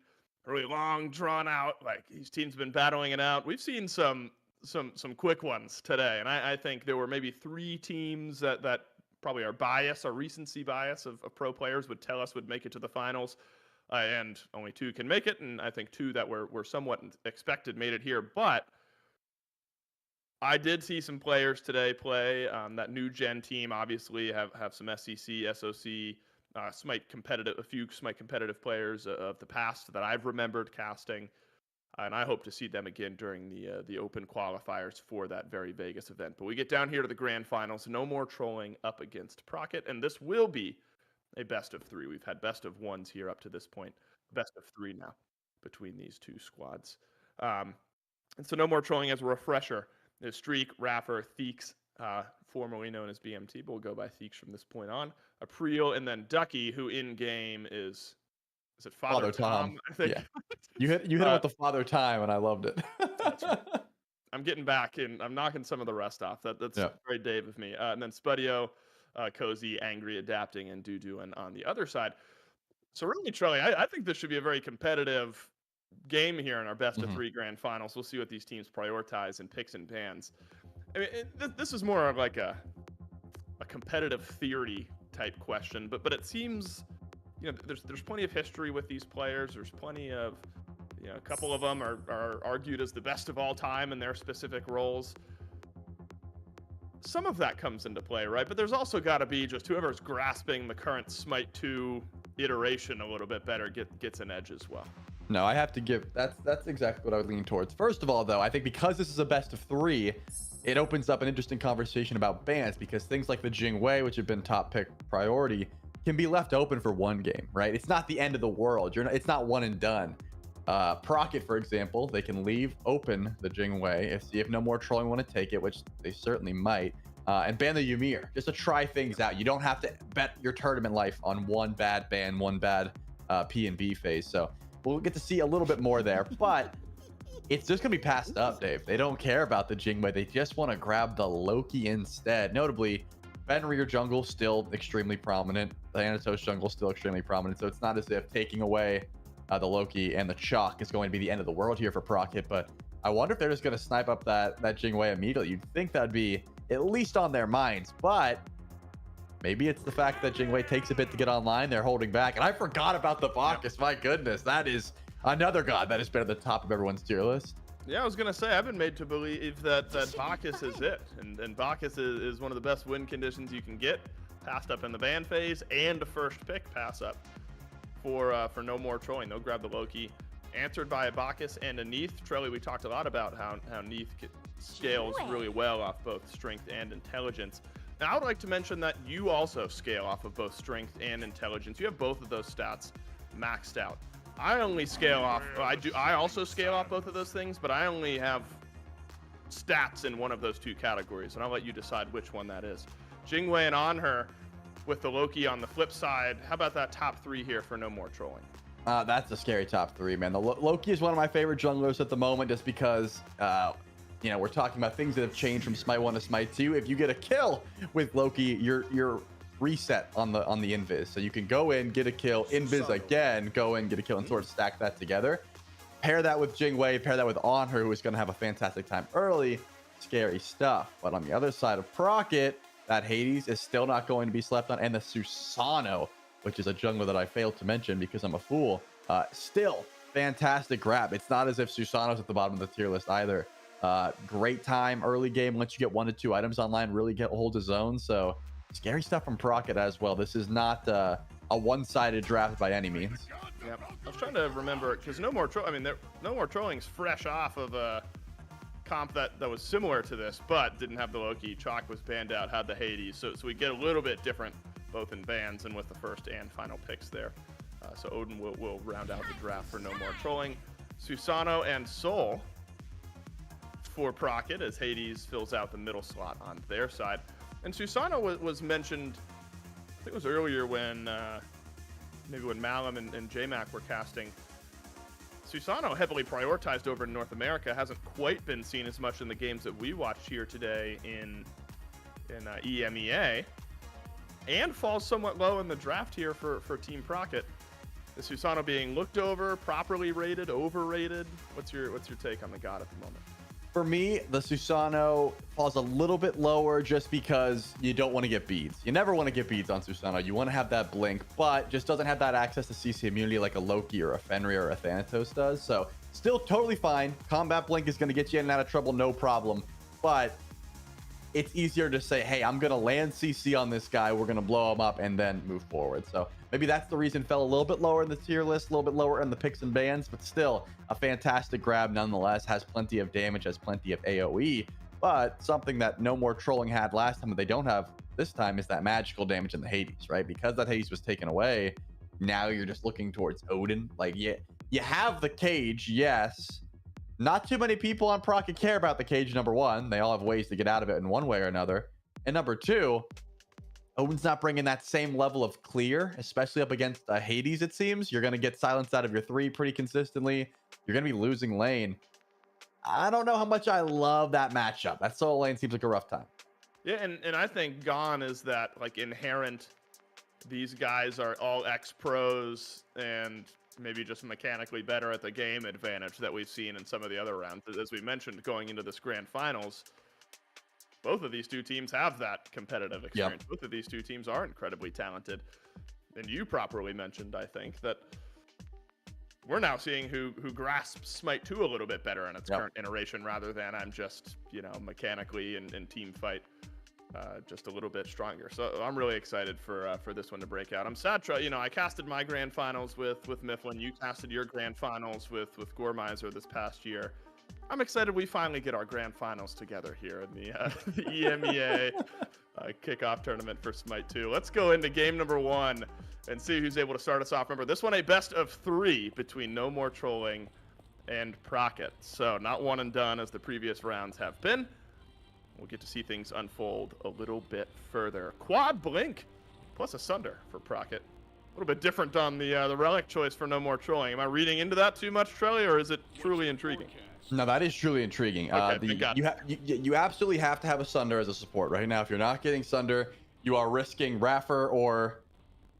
really long, drawn out. Like these teams have been battling it out. We've seen some quick ones today, and I think there were maybe 3 teams that probably our recency bias of pro players would tell us would make it to the finals, and only 2 can make it, and I think 2 that were somewhat expected made it here, but I did see some players today play. That new gen team obviously have some SEC, SOC, Smite competitive, a few Smite competitive players of the past that I've remembered casting, and I hope to see them again during the open qualifiers for that very Vegas event. But we get down here to the grand finals. No more trolling up against Procket, and this will be a best of 3. We've had best of 1s here up to this point. Best of 3 now between these 2 squads. And so no more trolling. As a refresher, there's Streak, Raffer, Theeks, formerly known as BMT, but we'll go by Theeks from this point on. April, and then Ducky, who in game is it Father Tom? I think. Yeah. You hit him with the Father Time, and I loved it. That's right. I'm getting back, and I'm knocking some of the rest off. That's very Dave of me. And then Spudio, Cozy, Angry, Adapting, and Dudu on the other side. So really, Charlie, I think this should be a very competitive game here in our best of 3 grand finals. We'll see what these teams prioritize in picks and bans. I mean, this is more of like a competitive theory type question, but it seems there's plenty of history with these players. There's plenty of a couple of them are argued as the best of all time in their specific roles. Some of that comes into play, right? But there's also got to be just whoever's grasping the current Smite 2 iteration a little bit better gets an edge as well. No, I have to give that's exactly what I would lean towards. First of all, though, I think because this is a best of 3, it opens up an interesting conversation about bans, because things like the Jingwei, which have been top pick priority, can be left open for 1 game, right? It's not the end of the world. It's not one and done. Procket, for example, they can leave open the Jingwei if no more trolling want to take it, which they certainly might. and ban the Ymir just to try things out. You don't have to bet your tournament life on one bad ban, one bad P and B phase. So we'll get to see a little bit more there, but it's just gonna be passed up, Dave. They don't care about the Jingwei. They just want to grab the Loki instead. Notably, Fenrir jungle still extremely prominent. The Thanatos jungle still extremely prominent. So it's not as if taking away the Loki and the Chalk is going to be the end of the world here for Procket. But I wonder if they're just going to snipe up that Jingwei immediately. You'd think that'd be at least on their minds. But maybe it's the fact that Jingwei takes a bit to get online. They're holding back. And I forgot about the Bacchus. My goodness, that is another god that has been at the top of everyone's tier list. Yeah, I was going to say, I've been made to believe that Bacchus is it. And Bacchus is one of the best win conditions you can get. Passed up in the ban phase and a first pick pass up for No More Trolling. They'll grab the Loki. Answered by a Bacchus and a Neith. Trelly, we talked a lot about how Neith scales really well off both strength and intelligence. Now, I would like to mention that you also scale off of both strength and intelligence. You have both of those stats maxed out. I only scale off, I also scale off both of those things, but I only have stats in one of those two categories, and I'll let you decide which one that is. Jingwei and On Her with the Loki on the flip side. How about that top 3 here for No More Trolling? That's a scary top 3, man. The Loki is one of my favorite junglers at the moment just because, you know, we're talking about things that have changed from Smite 1 to Smite 2. If you get a kill with Loki, you're reset on the invis, so you can go in, get a kill, invis again, go in, get a kill, and sort of stack that together. Pair that with Jingwei, pair that with On Her, who is going to have a fantastic time early. Scary stuff. But on the other side of Procket, that Hades is still not going to be slept on, and the Susano, which is a jungler that I failed to mention because I'm a fool, still fantastic grab. It's not as if Susano's at the bottom of the tier list either. Great time early game once you get 1 to 2 items online, really get hold of zone. So scary stuff from Procket as well. This is not a one-sided draft by any means. Yep. I was trying to remember, because No More Trolling's fresh off of a comp that was similar to this, but didn't have the Loki. Chalk was banned out, had the Hades. So we get a little bit different, both in bans and with the first and final picks there. So Odin will round out the draft for No More Trolling. Susano and Soul for Procket as Hades fills out the middle slot on their side. And Susano was mentioned, I think it was earlier when, maybe when Malum and JMac were casting. Susano heavily prioritized over in North America, hasn't quite been seen as much in the games that we watched here today in EMEA, and falls somewhat low in the draft here for Team Procket. Is Susano being looked over, properly rated, overrated? What's your take on the god at the moment? For me, the Susano falls a little bit lower just because you don't want to get beads. You never want to get beads on Susano. You want to have that blink, but just doesn't have that access to CC immunity like a Loki or a Fenrir or a Thanatos does. So still totally fine. Combat blink is going to get you in and out of trouble, no problem. But it's easier to say, hey, I'm going to land CC on this guy. We're going to blow him up and then move forward. So maybe that's the reason it fell a little bit lower in the tier list, a little bit lower in the picks and bans, but still a fantastic grab nonetheless. Has plenty of damage, has plenty of AoE, but something that No More Trolling had last time that they don't have this time is that magical damage in the Hades, right? Because that Hades was taken away, now you're just looking towards Odin. Like, you have the cage, yes. Not too many people on Procket care about the cage, number one. They all have ways to get out of it in one way or another. And number two, Odin's not bringing that same level of clear, especially up against Hades, it seems. You're going to get silenced out of your 3 pretty consistently. You're going to be losing lane. I don't know how much I love that matchup. That solo lane seems like a rough time. Yeah, and I think Gone is that, like, inherent, these guys are all ex-pros and maybe just mechanically better at the game advantage that we've seen in some of the other rounds. As we mentioned, going into this grand finals, both of these two teams have that competitive experience. Yep. Both of these two teams are incredibly talented. And you properly mentioned, I think, that we're now seeing who grasps Smite 2 a little bit better in its current iteration, rather than I'm just, you know, mechanically and team fight just a little bit stronger. So I'm really excited for this one to break out. I'm sad, you know, I casted my grand finals with Mifflin. You casted your grand finals with Gormizer this past year. I'm excited we finally get our grand finals together here in the EMEA kickoff tournament for Smite 2. Let's go into game number 1 and see who's able to start us off. Remember, this one a best of 3 between No More Trolling and Procket. So not one and done as the previous rounds have been. We'll get to see things unfold a little bit further. Quad blink plus a sunder for Procket. A little bit different on the relic choice for no more trolling. Am I reading into that too much, Trelly, or is it truly intriguing? No, that is truly intriguing. Okay, You absolutely have to have a Sunder as a support right now. If you're not getting Sunder, you are risking Raffer or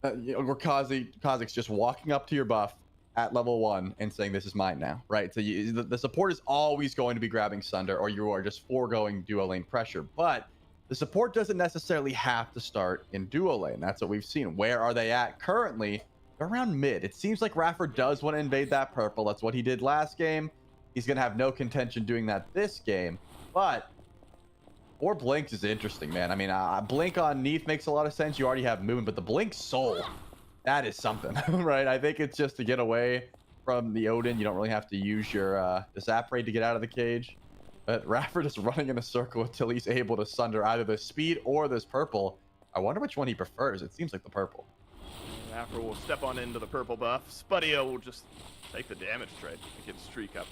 Kha'Zix just walking up to your buff at level 1 and saying, this is mine now, right? So the support is always going to be grabbing Sunder, or you are just foregoing duo lane pressure. But the support doesn't necessarily have to start in duo lane. That's what we've seen. Where are they at currently? They're around mid. It seems like Raffer does want to invade that purple. That's what he did last game. He's going to have no contention doing that this game. But 4 blinks is interesting, man. I mean, blink on Neath makes a lot of sense. You already have movement, but the blink soul, that is something, right? I think it's just to get away from the Odin. You don't really have to use your Zap Raid to get out of the cage. But Raffer just running in a circle until he's able to sunder either the speed or this purple. I wonder which one he prefers. It seems like the purple. Raffer will step on into the purple buff. Spudio will just take the damage trade and get Streak up.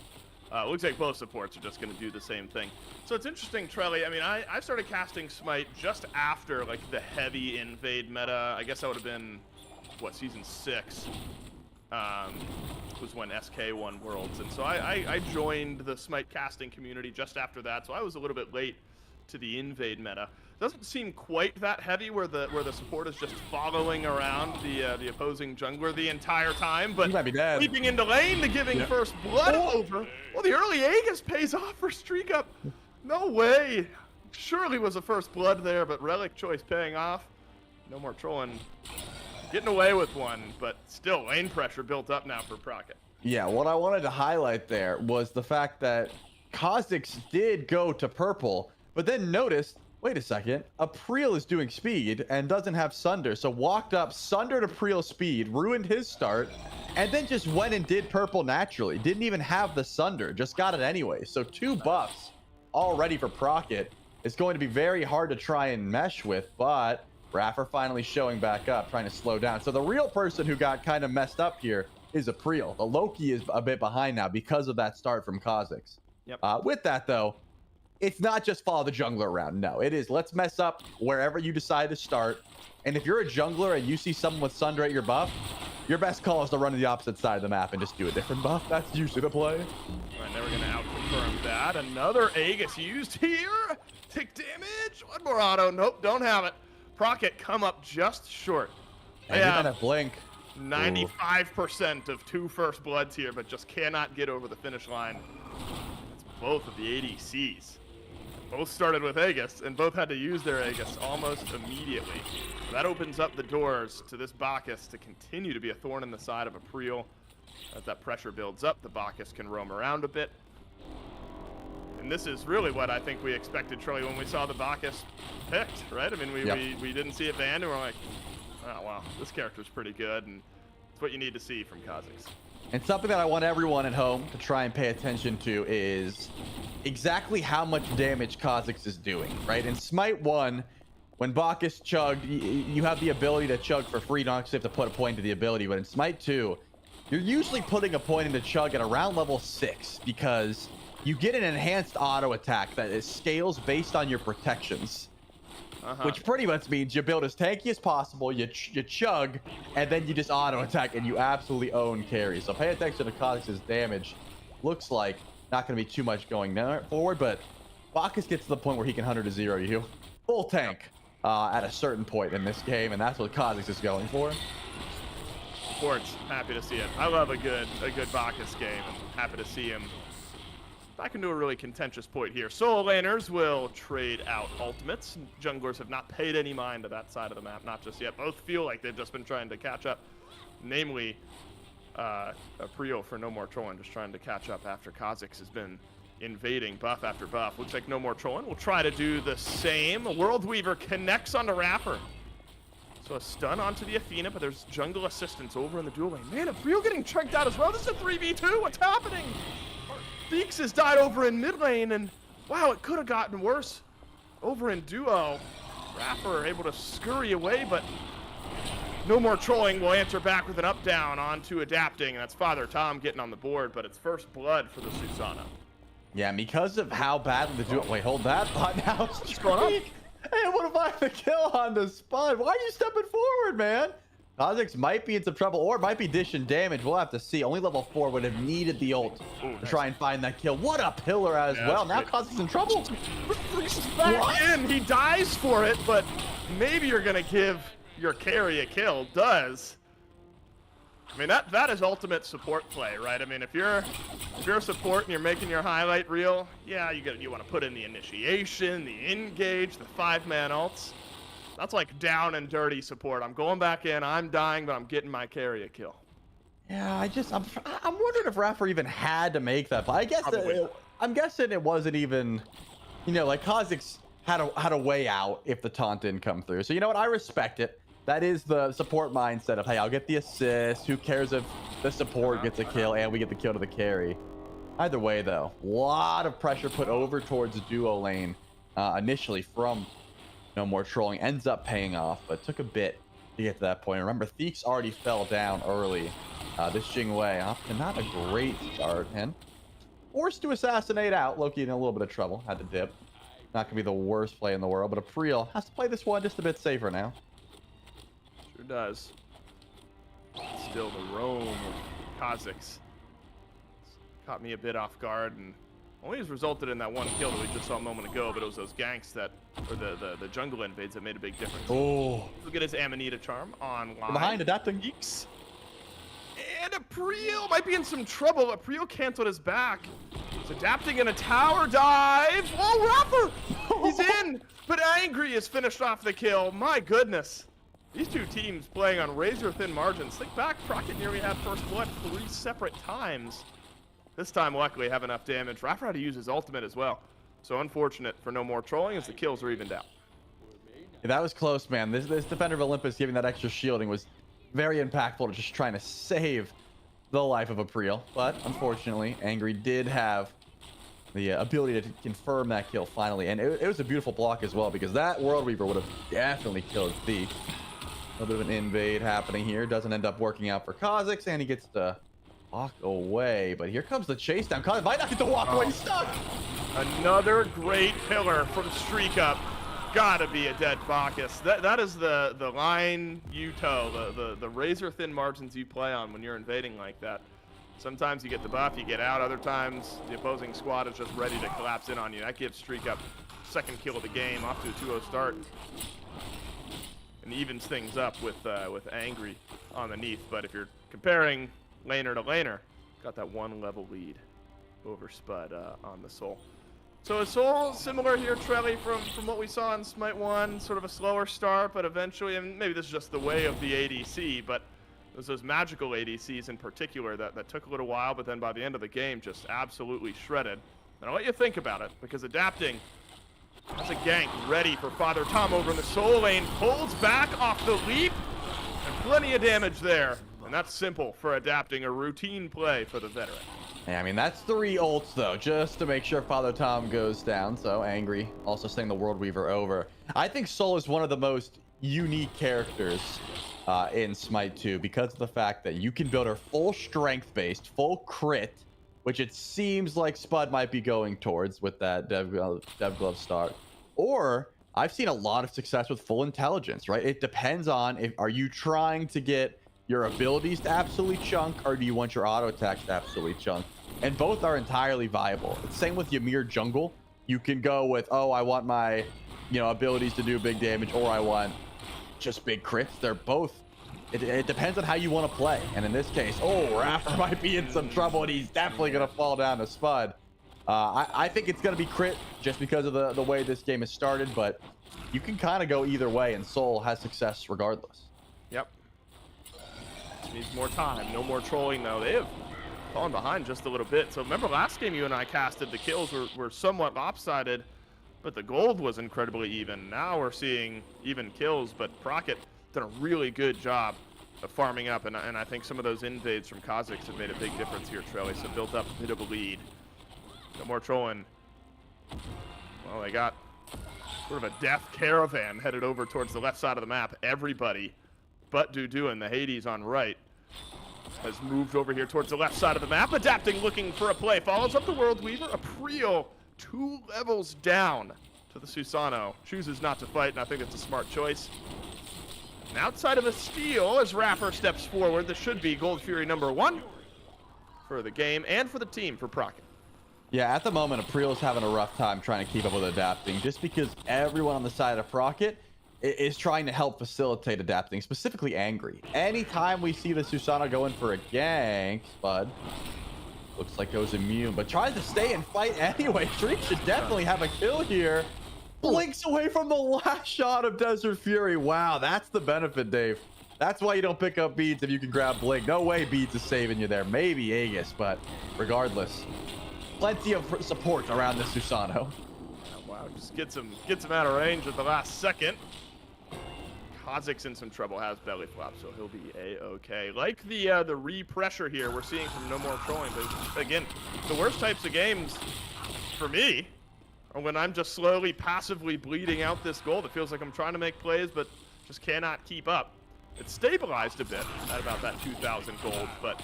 Looks like both supports are just going to do the same thing. So it's interesting, Trelly. I mean, I started casting Smite just after like the heavy invade meta. I guess that would have been, what, season 6 was when SK won Worlds. And so I joined the Smite casting community just after that. So I was a little bit late to the invade meta. Doesn't seem quite that heavy where the support is just following around the opposing jungler the entire time, but he might be dead. Leaping into lane to giving first blood over. Well, the early Aegis pays off for Streak Up. No way. Surely was a first blood there, but relic choice paying off. No more trolling. Getting away with one, but still lane pressure built up now for Procket. Yeah, what I wanted to highlight there was the fact that Kha'Zix did go to purple, but then noticed, wait a second, April is doing speed and doesn't have Sunder, so walked up, sundered April's speed, ruined his start, and then just went and did purple naturally. Didn't even have the Sunder, just got it anyway. So 2 buffs already for Procket. It's going to be very hard to try and mesh with, but Raffer finally showing back up, trying to slow down. So the real person who got kind of messed up here is April. The Loki is a bit behind now because of that start from Kha'Zix. Yep. With that, though, it's not just follow the jungler around. No, it is let's mess up wherever you decide to start. And if you're a jungler and you see someone with Sunder at your buff, your best call is to run to the opposite side of the map and just do a different buff. That's usually the play. All right, now we're going to out-confirm that. Another Aegis used here. Take damage. One more auto. Nope, don't have it. Procket come up just short. And you're gonna blink. 95% of 2 first bloods here, but just cannot get over the finish line. It's both of the ADCs. Both started with Aegis, and both had to use their Aegis almost immediately. So that opens up the doors to this Bacchus to continue to be a thorn in the side of April. As that pressure builds up, the Bacchus can roam around a bit. And this is really what I think we expected, Trelly, when we saw the Bacchus picked, right? I mean, we didn't see it banned, and we're like, oh, wow, this character's pretty good, and it's what you need to see from Kha'Zix. And something that I want everyone at home to try and pay attention to is exactly how much damage Kha'Zix is doing, right? In Smite 1, when Bacchus chugged, you have the ability to chug for free. You don't actually have to put a point to the ability, but in Smite 2, you're usually putting a point into chug at around level 6 because you get an enhanced auto attack that scales based on your protections. Which pretty much means you build as tanky as possible, you chug, and then you just auto attack, and you absolutely own carry. So pay attention to Kha'Zix's damage. Looks like not going to be too much going forward, but Bacchus gets to the point where he can 100 to 0 you. Full tank at a certain point in this game, and that's what Kha'Zix is going for. Sports, happy to see it. I love a good Bacchus game, and happy to see him back into a really contentious point here. Solo laners will trade out ultimates. Junglers have not paid any mind to that side of the map, not just yet. Both feel like they've just been trying to catch up. Namely, Prio for No More Trolling, just trying to catch up after Kha'Zix has been invading buff after buff. Looks like No More Trolling will try to do the same. World Weaver connects onto Raffer. So a stun onto the Athena, but there's jungle assistance over in the dual lane. Man, Prio getting chunked out as well. This is a 3v2. What's happening? Beaks has died over in mid lane, and wow, it could have gotten worse over in duo. Raffer able to scurry away, but No More Trolling will answer back with an up down onto adapting. That's Father Tom getting on the board, but it's first blood for the Susano. Yeah, and because of how badly the duo. Wait, hold that thought now. What's going on? Hey, what if I have the kill on the Spud? Why are you stepping forward, man? Kha'Zix might be in some trouble or might be dishing damage. We'll have to see. Only level 4 would have needed the ult to try and find that kill. What a pillar as well. Now Kha'Zix in trouble. Back in. He dies for it, but maybe you're going to give your carry a kill. Does. I mean, that is ultimate support play, right? I mean, if you're a support and you're making your highlight reel, yeah, you want to put in the initiation, the engage, the 5-man ults. That's like down and dirty support. I'm going back in, I'm dying, but I'm getting my carry a kill. Yeah, I'm wondering if Raffer even had to make that. But I guess I'm guessing it wasn't even, you know, like Kha'Zix had a way out if the taunt didn't come through. So you know what? I respect it. That is the support mindset of, hey, I'll get the assist. Who cares if the support gets a kill and we get the kill to the carry? Either way, though, a lot of pressure put over towards duo lane initially from No More Trolling. Ends up paying off, but took a bit to get to that point. Remember, Theeks already fell down early. This Jingwei off to not a great start, and forced to assassinate out. Loki in a little bit of trouble. Had to dip. Not going to be the worst play in the world, but April has to play this one just a bit safer now. Sure does. Still the roam of Kha'Zix. Caught me a bit off guard and only has resulted in that one kill that we just saw a moment ago, but it was those ganks that, or the jungle invades that made a big difference. Oh. Look at his Amanita charm online. Behind adapting. Geeks. And April might be in some trouble. April canceled his back. He's adapting in a tower dive. Oh, Rapper! He's in! But Angry has finished off the kill. My goodness. These two teams playing on razor-thin margins. Think back, Crockett nearly had first blood 3 separate times. This time, luckily, have enough damage. Rapper had to use his ultimate as well. So unfortunate for No More Trolling as the kills are evened out. Yeah, that was close, man. This Defender of Olympus giving that extra shielding was very impactful to just trying to save the life of April. But unfortunately, Angry did have the ability to confirm that kill finally. And it was a beautiful block as well, because that World Weaver would have definitely killed Thief. A little bit of an invade happening here. Doesn't end up working out for Kha'Zix, and he gets to walk away. But here comes the chase down. Kha'Zix might not get to walk away. He's stuck. Another great pillar from Streak Up. Gotta be a dead Bacchus. That is the line you toe, the razor-thin margins you play on when you're invading like that. Sometimes you get the buff, you get out. Other times, the opposing squad is just ready to collapse in on you. That gives Streak Up second kill of the game, off to a 2-0 start. And evens things up with Angry on the Neath. But if you're comparing laner to laner, got that 1 level lead over Spud on the Soul. So is Soul similar here, Trelly, from what we saw in Smite 1? Sort of a slower start, but eventually, and maybe this is just the way of the ADC, but it was those magical ADCs in particular that took a little while, but then by the end of the game, just absolutely shredded. And I'll let you think about it, because adapting has a gank ready for Father Tom over in the Soul lane, pulls back off the leap, and plenty of damage there. And that's simple for adapting, a routine play for the veteran. Yeah, I mean, that's 3 ults, though, just to make sure Father Tom goes down. So Angry also sending the World Weaver over. I think Soul is one of the most unique characters in Smite 2 because of the fact that you can build her full strength-based, full crit, which it seems like Spud might be going towards with that Dev Glove start. Or I've seen a lot of success with full intelligence, right? It depends on, are you trying to get your abilities to absolutely chunk, or do you want your auto attacks to absolutely chunk? And both are entirely viable. Same with Ymir Jungle. You can go with, oh, I want my, abilities to do big damage, or I want just big crits. They're both. It depends on how you want to play. And in this case, Rapper might be in some trouble, and he's definitely going to fall down to Spud. I think it's going to be crit just because of the way this game has started, but you can kind of go either way, and Soul has success regardless. Yep. Needs more time. No More Trolling, though. They have fallen behind just a little bit. So remember last game you and I casted, the kills were somewhat lopsided, but the gold was incredibly even. Now we're seeing even kills, but Crockett done a really good job of farming up, and I think some of those invades from Kha'Zix have made a big difference here, Trelly. So built up a bit of a lead. No More Trolling. Well, they got sort of a death caravan headed over towards the left side of the map. Everybody but Dudu and the Hades on right has moved over here towards the left side of the map, adapting, looking for a play. Follows up the World Weaver. April 2 levels down to the Susano. Chooses not to fight, and I think it's a smart choice. And outside of a steal, as Rapper steps forward, this should be Gold Fury #1 for the game and for the team for Procket. Yeah, at the moment, April's having a rough time trying to keep up with adapting, just because everyone on the side of Procket is trying to help facilitate adapting, specifically Angry. Anytime we see the Susano going for a gank, Spud looks like goes immune, but tries to stay and fight anyway. Streak should definitely have a kill here. Blinks away from the last shot of Desert Fury. Wow, that's the benefit, Dave. That's why you don't pick up Beads if you can grab Blink. No way Beads is saving you there. Maybe Aegis, but regardless, plenty of support around the Susano. Oh, wow, just gets him out of range at the last second. Kha'Zix's in some trouble, has belly flop, so he'll be a-okay. Like the re-pressure here we're seeing from No More Trolling, but again, the worst types of games for me are when I'm just slowly, passively bleeding out this gold. It feels like I'm trying to make plays, but just cannot keep up. It's stabilized a bit at about that 2,000 gold, but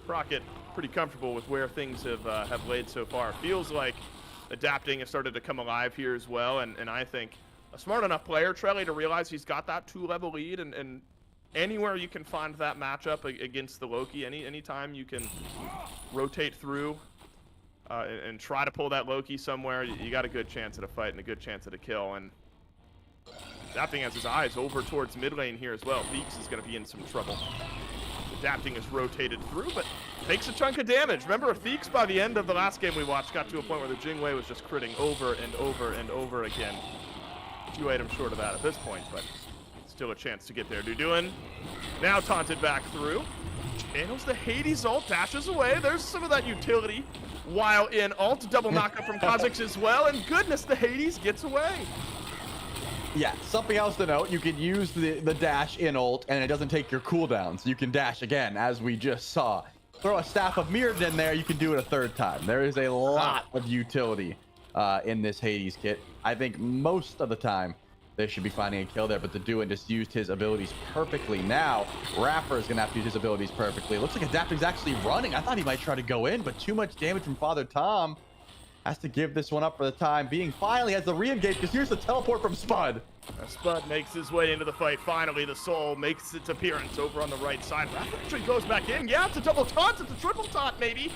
Procket pretty comfortable with where things have laid so far. Feels like adapting has started to come alive here as well, and I think a smart enough player, Trelly, to realize he's got that 2-level lead, and anywhere you can find that matchup against the Loki, anytime you can rotate through and try to pull that Loki somewhere, you got a good chance at a fight and a good chance at a kill. And Adapting has his eyes over towards mid lane here as well. Feeks is going to be in some trouble. Adapting is rotated through, but takes a chunk of damage. Remember, Feeks by the end of the last game we watched got to a point where the Jingwei was just critting over and over and over again. 2 items short of that at this point, but still a chance to get there. Duduin now taunted back through. Channels the Hades ult, dashes away. There's some of that utility while in ult. Double knockup from Kha'Zix as well, and goodness, the Hades gets away. Yeah, something else to note, you can use the dash in ult, and it doesn't take your cooldowns. You can dash again, as we just saw. Throw a Staff of Mirror in there, you can do it a 3rd time. There is a lot of utility in this Hades kit. I think most of the time, they should be finding a kill there, but the Duduin just used his abilities perfectly. Now, Rapper is going to have to use his abilities perfectly. It looks like Adapting's actually running. I thought he might try to go in, but too much damage from Father Tom. Has to give this one up for the time being. Finally has the re-engage, because here's the teleport from Spud. Spud makes his way into the fight. Finally, the Soul makes its appearance over on the right side. Rapper actually goes back in. Yeah, it's a double taunt. It's a triple taunt, maybe.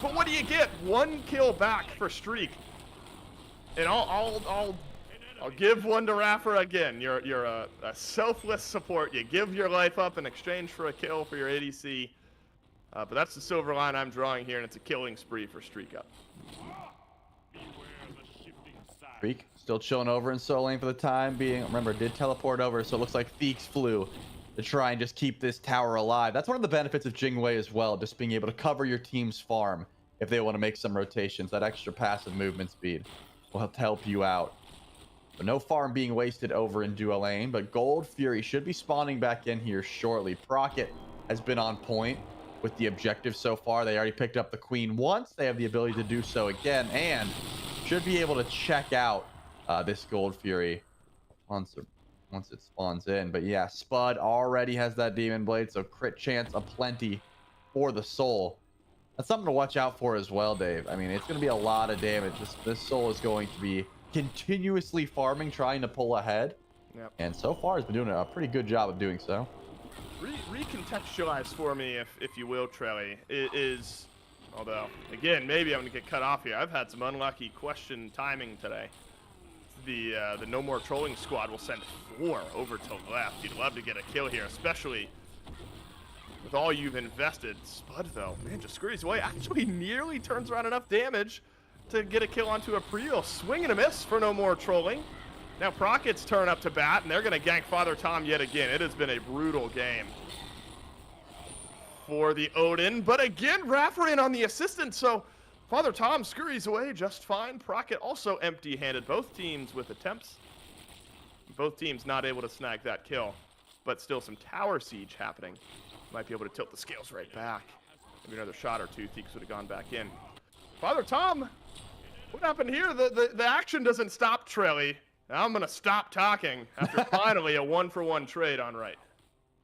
But what do you get? 1 kill back for Streak. And I'll give one to Rapper again. You're a selfless support. You give your life up in exchange for a kill for your ADC. But that's the silver line I'm drawing here, and it's a killing spree for Streak Up. Streak still chilling over in solo lane for the time being. Remember, did teleport over, so it looks like Feeks flew to try and just keep this tower alive. That's one of the benefits of Jingwei as well, just being able to cover your team's farm if they want to make some rotations. That extra passive movement speed will help you out. But no farm being wasted over in duo lane, but Gold Fury should be spawning back in here shortly. Procket has been on point with the objective so far. They already picked up the Queen once. They have the ability to do so again, and should be able to check out this Gold Fury once it spawns in. But yeah, Spud already has that Demon Blade, so crit chance aplenty for the Soul. That's something to watch out for as well, Dave. I mean, it's going to be a lot of damage. This Soul is going to be continuously farming, trying to pull ahead. Yep. And so far, has been doing a pretty good job of doing so. Recontextualize for me, if you will, Trelly. It is, although, again, maybe I'm going to get cut off here. I've had some unlucky question timing today. The No More Trolling squad will send 4 over to left. You'd love to get a kill here, especially with all you've invested. Spud, though, man, just screws away. Actually nearly turns around enough damage to get a kill onto April. Swing and a miss for No More Trolling. Now Procket's turn up to bat, and they're going to gank Father Tom yet again. It has been a brutal game for the Odin. But again, Rapper in on the assistant, so Father Tom scurries away just fine. Procket also empty-handed. Both teams with attempts. Both teams not able to snag that kill, but still some tower siege happening. Might be able to tilt the scales right back. Maybe another shot or two. Theeks would have gone back in. Father Tom, what happened here? The action doesn't stop, Trelly. Now I'm going to stop talking after finally a 1-for-1 trade on right.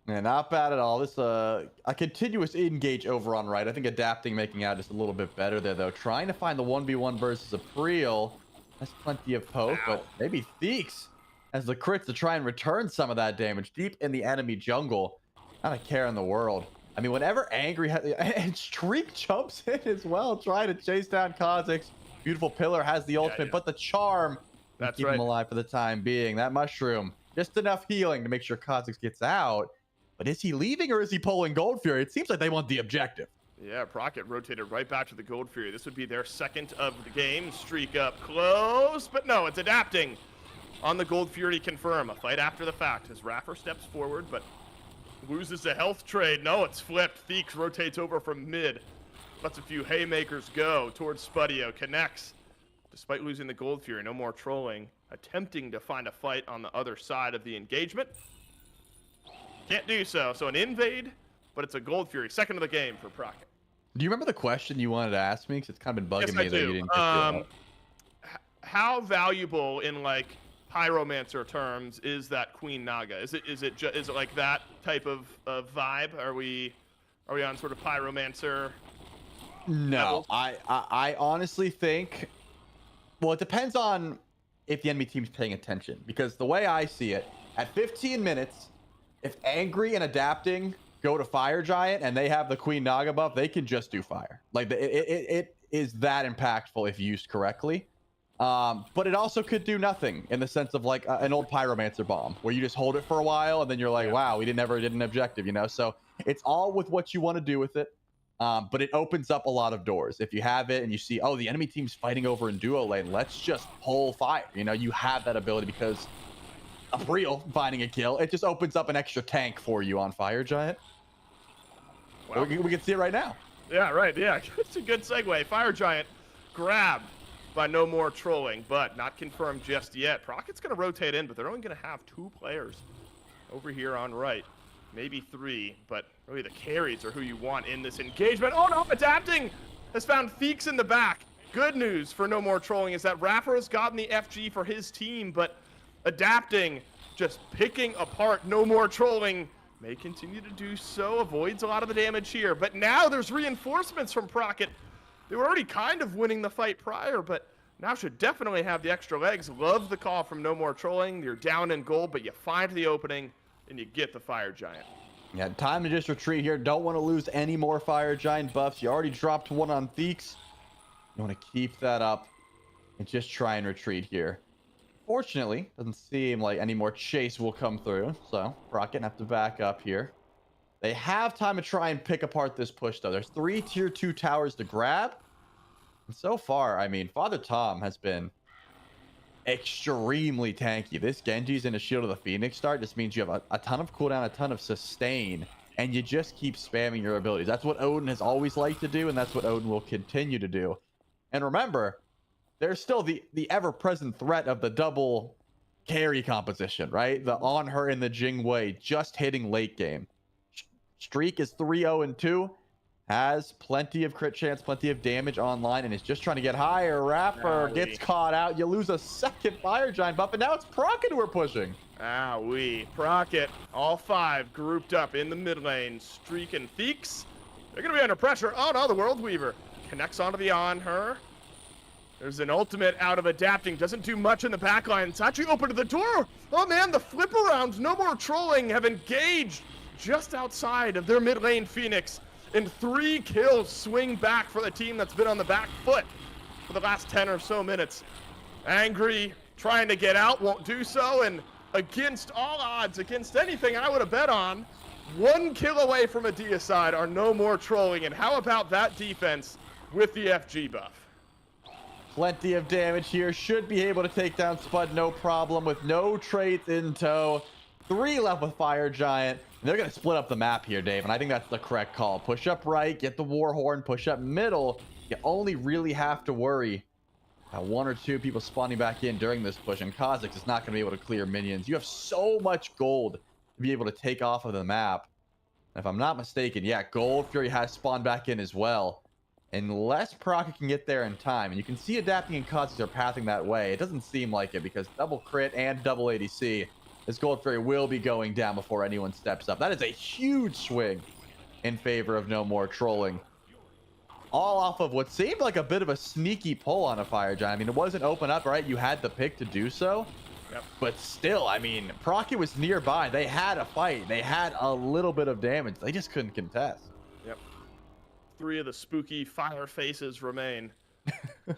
Yeah, not bad at all. This a continuous engage over on right. I think adapting, making out just a little bit better there though. Trying to find the 1v1 versus a Priel. Has plenty of poke, but maybe Theeks has the crits to try and return some of that damage deep in the enemy jungle. Not a care in the world. I mean, whenever Angry and Streak jumps in as well, trying to chase down Kha'Zix. Beautiful Pillar has the ultimate, but the charm That's keep him alive for the time being. That mushroom, just enough healing to make sure Kha'Zix gets out. But is he leaving or is he pulling Gold Fury? It seems like they want the objective. Yeah, Procket rotated right back to the Gold Fury. This would be their second of the game. Streak up close, but no, it's adapting on the Gold Fury confirm. A fight after the fact as Raffer steps forward, but loses the health trade. No, it's flipped. Theeks rotates over from mid. Lets a few haymakers go towards Spudio. Connects. Despite losing the Gold Fury, no more trolling. Attempting to find a fight on the other side of the engagement. Can't do so. So an invade, but it's a Gold Fury. Second of the game for Procket. Do you remember the question you wanted to ask me? Because it's kind of been bugging Yes, me I that do. you didn't get to it. How valuable in like pyromancer terms is that Queen Naga? Is it like that type of vibe? Are we on sort of pyromancer? No, I honestly think. Well, it depends on if the enemy team's paying attention. Because the way I see it, at 15 minutes, if Angry and Adapting go to Fire Giant and they have the Queen Naga buff, they can just do fire. Like it is that impactful if used correctly. But it also could do nothing in the sense of like an old Pyromancer bomb where you just hold it for a while and then you're like, wow, we never did an objective, you know? So it's all with what you want to do with it. But it opens up a lot of doors. If you have it and you see, oh, the enemy team's fighting over in duo lane, let's just pull fire. You know, you have that ability because a Priel finding a kill, it just opens up an extra tank for you on Fire Giant. Well, we can see it right now. Yeah, right. Yeah, it's a good segue. Fire Giant grabbed by no more trolling, but not confirmed just yet. Procket's going to rotate in, but they're only going to have 2 players over here on right. Maybe 3, but really the carries are who you want in this engagement. Oh no, Adapting has found Theeks in the back. Good news for no more trolling is that Raffer has gotten the FG for his team, but Adapting just picking apart no more trolling. May continue to do so, avoids a lot of the damage here, but now there's reinforcements from Procket. They were already kind of winning the fight prior, but now should definitely have the extra legs. Love the call from no more trolling. You're down in gold, but you find the opening and you get the Fire Giant. Yeah, time to just retreat here. Don't want to lose any more Fire Giant buffs. You already dropped one on Theeks. You want to keep that up and just try and retreat here. Fortunately, doesn't seem like any more chase will come through, so Rocket have to back up here. They have time to try and pick apart this push, though. There's 3 tier 2 towers to grab. And so far, I mean, Father Tom has been extremely tanky. This Genji's in a Shield of the Phoenix start just means you have a ton of cooldown, a ton of sustain, and you just keep spamming your abilities. That's what Odin has always liked to do, and that's what Odin will continue to do. And remember, there's still the ever-present threat of the double carry composition, right? The on her in the Jing Wei, just hitting late game. Streak is 3-0-2, has plenty of crit chance, plenty of damage online, and is just trying to get higher. Raffer gets caught out. You lose a second Fire Giant buff, and now it's Procket who are pushing. Procket, all 5 grouped up in the mid lane. Streak and Theeks, they're going to be under pressure. Oh no, the World Weaver connects onto the on her. There's an ultimate out of Adapting. Doesn't do much in the backline. It's actually open to the door. Oh man, the flip around. No more trolling have engaged just outside of their mid lane Phoenix. And 3 kills swing back for the team that's been on the back foot for the last 10 or so minutes. Angry, trying to get out, won't do so. And against all odds, against anything I would have bet on, 1 kill away from a deicide are no more trolling. And how about that defense with the FG buff? Plenty of damage here. Should be able to take down Spud, no problem, with no trades in tow. 3 left with Fire Giant. They're going to split up the map here, Dave, and I think that's the correct call. Push up right, get the Warhorn, push up middle. You only really have to worry about 1 or 2 people spawning back in during this push, and Kha'Zix is not going to be able to clear minions. You have so much gold to be able to take off of the map. And if I'm not mistaken, yeah, Gold Fury has spawned back in as well. Unless Procket can get there in time, and you can see Adapting and Kha'Zix are pathing that way. It doesn't seem like it because double crit and double ADC This Gold Fairy will be going down before anyone steps up. That is a huge swing in favor of no more trolling. All off of what seemed like a bit of a sneaky pull on a Fire Giant. I mean, it wasn't open up, right? You had the pick to do so. Yep. But still, I mean, Procket was nearby. They had a fight. They had a little bit of damage. They just couldn't contest. Yep. 3 of the spooky fire faces remain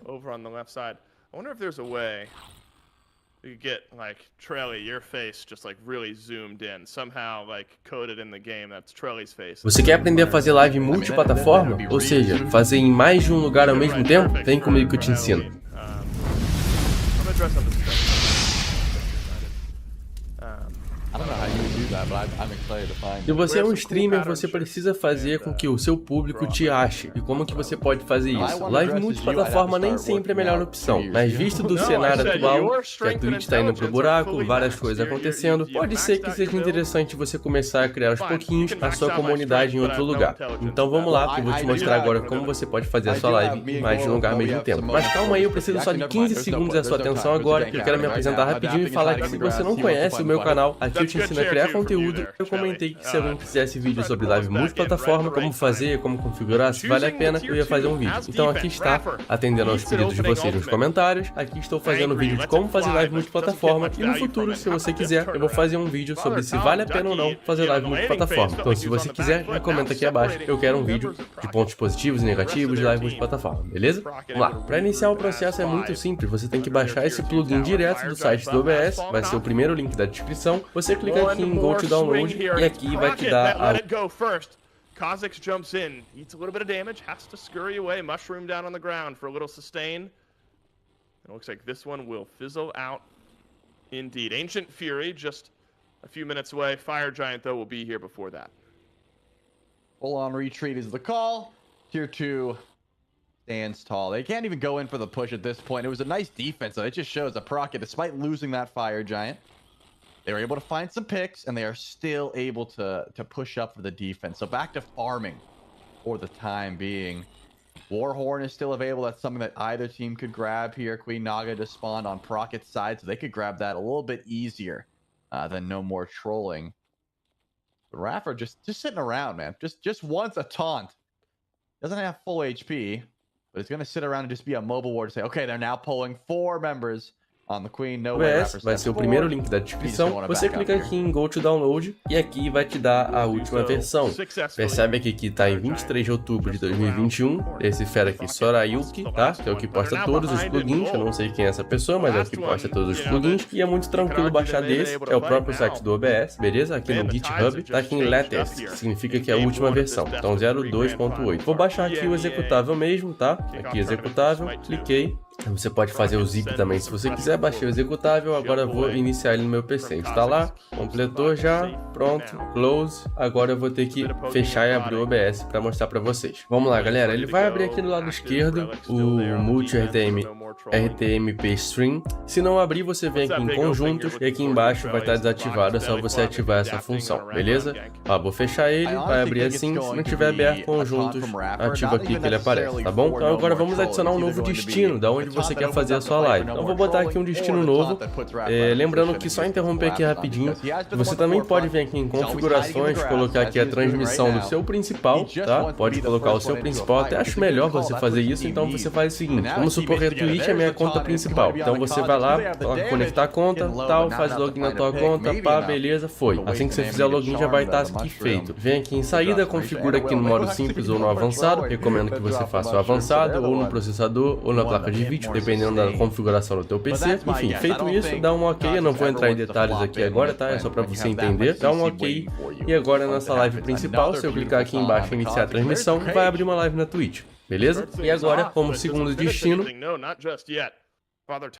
over on the left side. I wonder if there's a way you could get, like, Trelly, your face just, like, really zoomed in. Somehow, like, coded in the game. That's Trelly's face. Você quer aprender a fazer live multiplataforma? Ou seja, fazer em mais de um lugar ao mesmo tempo? Vem comigo que eu te ensino. I'm gonna dress up as a I don't know how you would do that, but I'm excited to find Se você é um streamer, você precisa fazer com que o seu público te ache. E como que você pode fazer isso? Live multiplataforma nem sempre é a melhor opção, mas visto do cenário atual, que a Twitch está indo pro buraco, várias coisas acontecendo, pode ser que seja interessante você começar a criar aos pouquinhos a sua comunidade em outro lugar. Então vamos lá, que eu vou te mostrar agora como você pode fazer a sua live em mais de um lugar ao mesmo tempo. Mas calma aí, eu preciso só de 15 segundos da sua atenção agora, que eu quero me apresentar rapidinho e falar que se você não conhece o meu canal, aqui eu te ensino a criar conteúdo. Eu comentei que se alguém quisesse vídeo sobre live multiplataforma, como fazer, como configurar, se vale a pena, eu ia fazer um vídeo. Então aqui está, atendendo aos pedidos de vocês nos comentários, aqui estou fazendo um vídeo de como fazer live multiplataforma e no futuro, se você quiser, eu vou fazer um vídeo sobre se vale a pena ou não fazer live multiplataforma. Então se você quiser, já comenta aqui abaixo, eu quero um vídeo de pontos positivos e negativos de live multiplataforma, beleza? Vamos lá. Para iniciar o processo é muito simples, você tem que baixar esse plugin direto do site do OBS, vai ser o primeiro link da descrição, você clica aqui em Go to Download e aqui vai te dar a... Kha'Zix jumps in, eats a little bit of damage, has to scurry away, mushroom down on the ground for a little sustain. It looks like this one will fizzle out indeed. Ancient Fury just a few minutes away. Fire Giant, though, will be here before that. Full-on retreat is the call. Tier 2 stands tall. They can't even go in for the push at this point. It was a nice defense, though. It just shows that Procket, despite losing that Fire Giant, they were able to find some picks, and they are still able to push up for the defense. So back to farming for the time being. Warhorn is still available. That's something that either team could grab here. Queen Naga just spawned on Procket's side, so they could grab that a little bit easier than no more trolling. But Raffer just sitting around, man. Just wants a taunt. Doesn't have full HP, but it's going to sit around and just be a mobile ward to say, okay, they're now pulling 4 members on the Queen. No way. Vai ser o primeiro link da descrição. Você clica aqui em Go to Download e aqui vai te dar a última versão. Percebe aqui que está em 23 de outubro de 2021. Esse fera aqui, Sorayuki, tá? Que é o que posta todos os plugins. Eu não sei quem é essa pessoa, mas é o que posta todos os plugins. E é muito tranquilo baixar desse, que é o próprio site do OBS, beleza? Aqui no GitHub, tá aqui em Latest, que significa que é a última versão. Então 02.8. Vou baixar aqui o executável mesmo, tá? Aqui executável, cliquei. Você pode fazer o zip também se você quiser. Baixei o executável, agora eu vou iniciar ele no meu PC. Instalar, completou já, pronto, close. Agora eu vou ter que fechar e abrir o OBS para mostrar para vocês. Vamos lá, galera, ele vai abrir aqui do lado esquerdo o Multi RTMP Stream. Se não abrir, você vem aqui em conjuntos e aqui embaixo vai estar desativado, é só você ativar essa função, beleza? Ó, vou fechar ele, vai abrir assim, se não tiver aberto conjuntos, ativa aqui que ele aparece, tá bom? Então agora vamos adicionar um novo destino, da onde você quer fazer a sua live. Então vou botar aqui um destino novo, lembrando que só interromper aqui rapidinho, você também pode vir aqui em configurações, colocar aqui a transmissão do seu principal, tá? Pode colocar o seu principal, até acho melhor você fazer isso, então você faz o seguinte, vamos supor que a Twitch é minha conta principal, então você vai lá, conectar a conta, tal, faz login na tua conta, pá, beleza, foi. Assim que você fizer o login já vai estar aqui feito. Vem aqui em saída, configura aqui no modo simples ou no avançado, recomendo que você faça o avançado, ou no processador, ou na placa de vídeo, dependendo da configuração do teu PC. Enfim, feito isso, dá um ok, eu não vou entrar em detalhes aqui agora, tá? É só pra você entender, dá um ok. E agora nessa live principal, se eu clicar aqui embaixo e iniciar a transmissão, vai abrir uma live na Twitch, beleza? E agora, como segundo destino,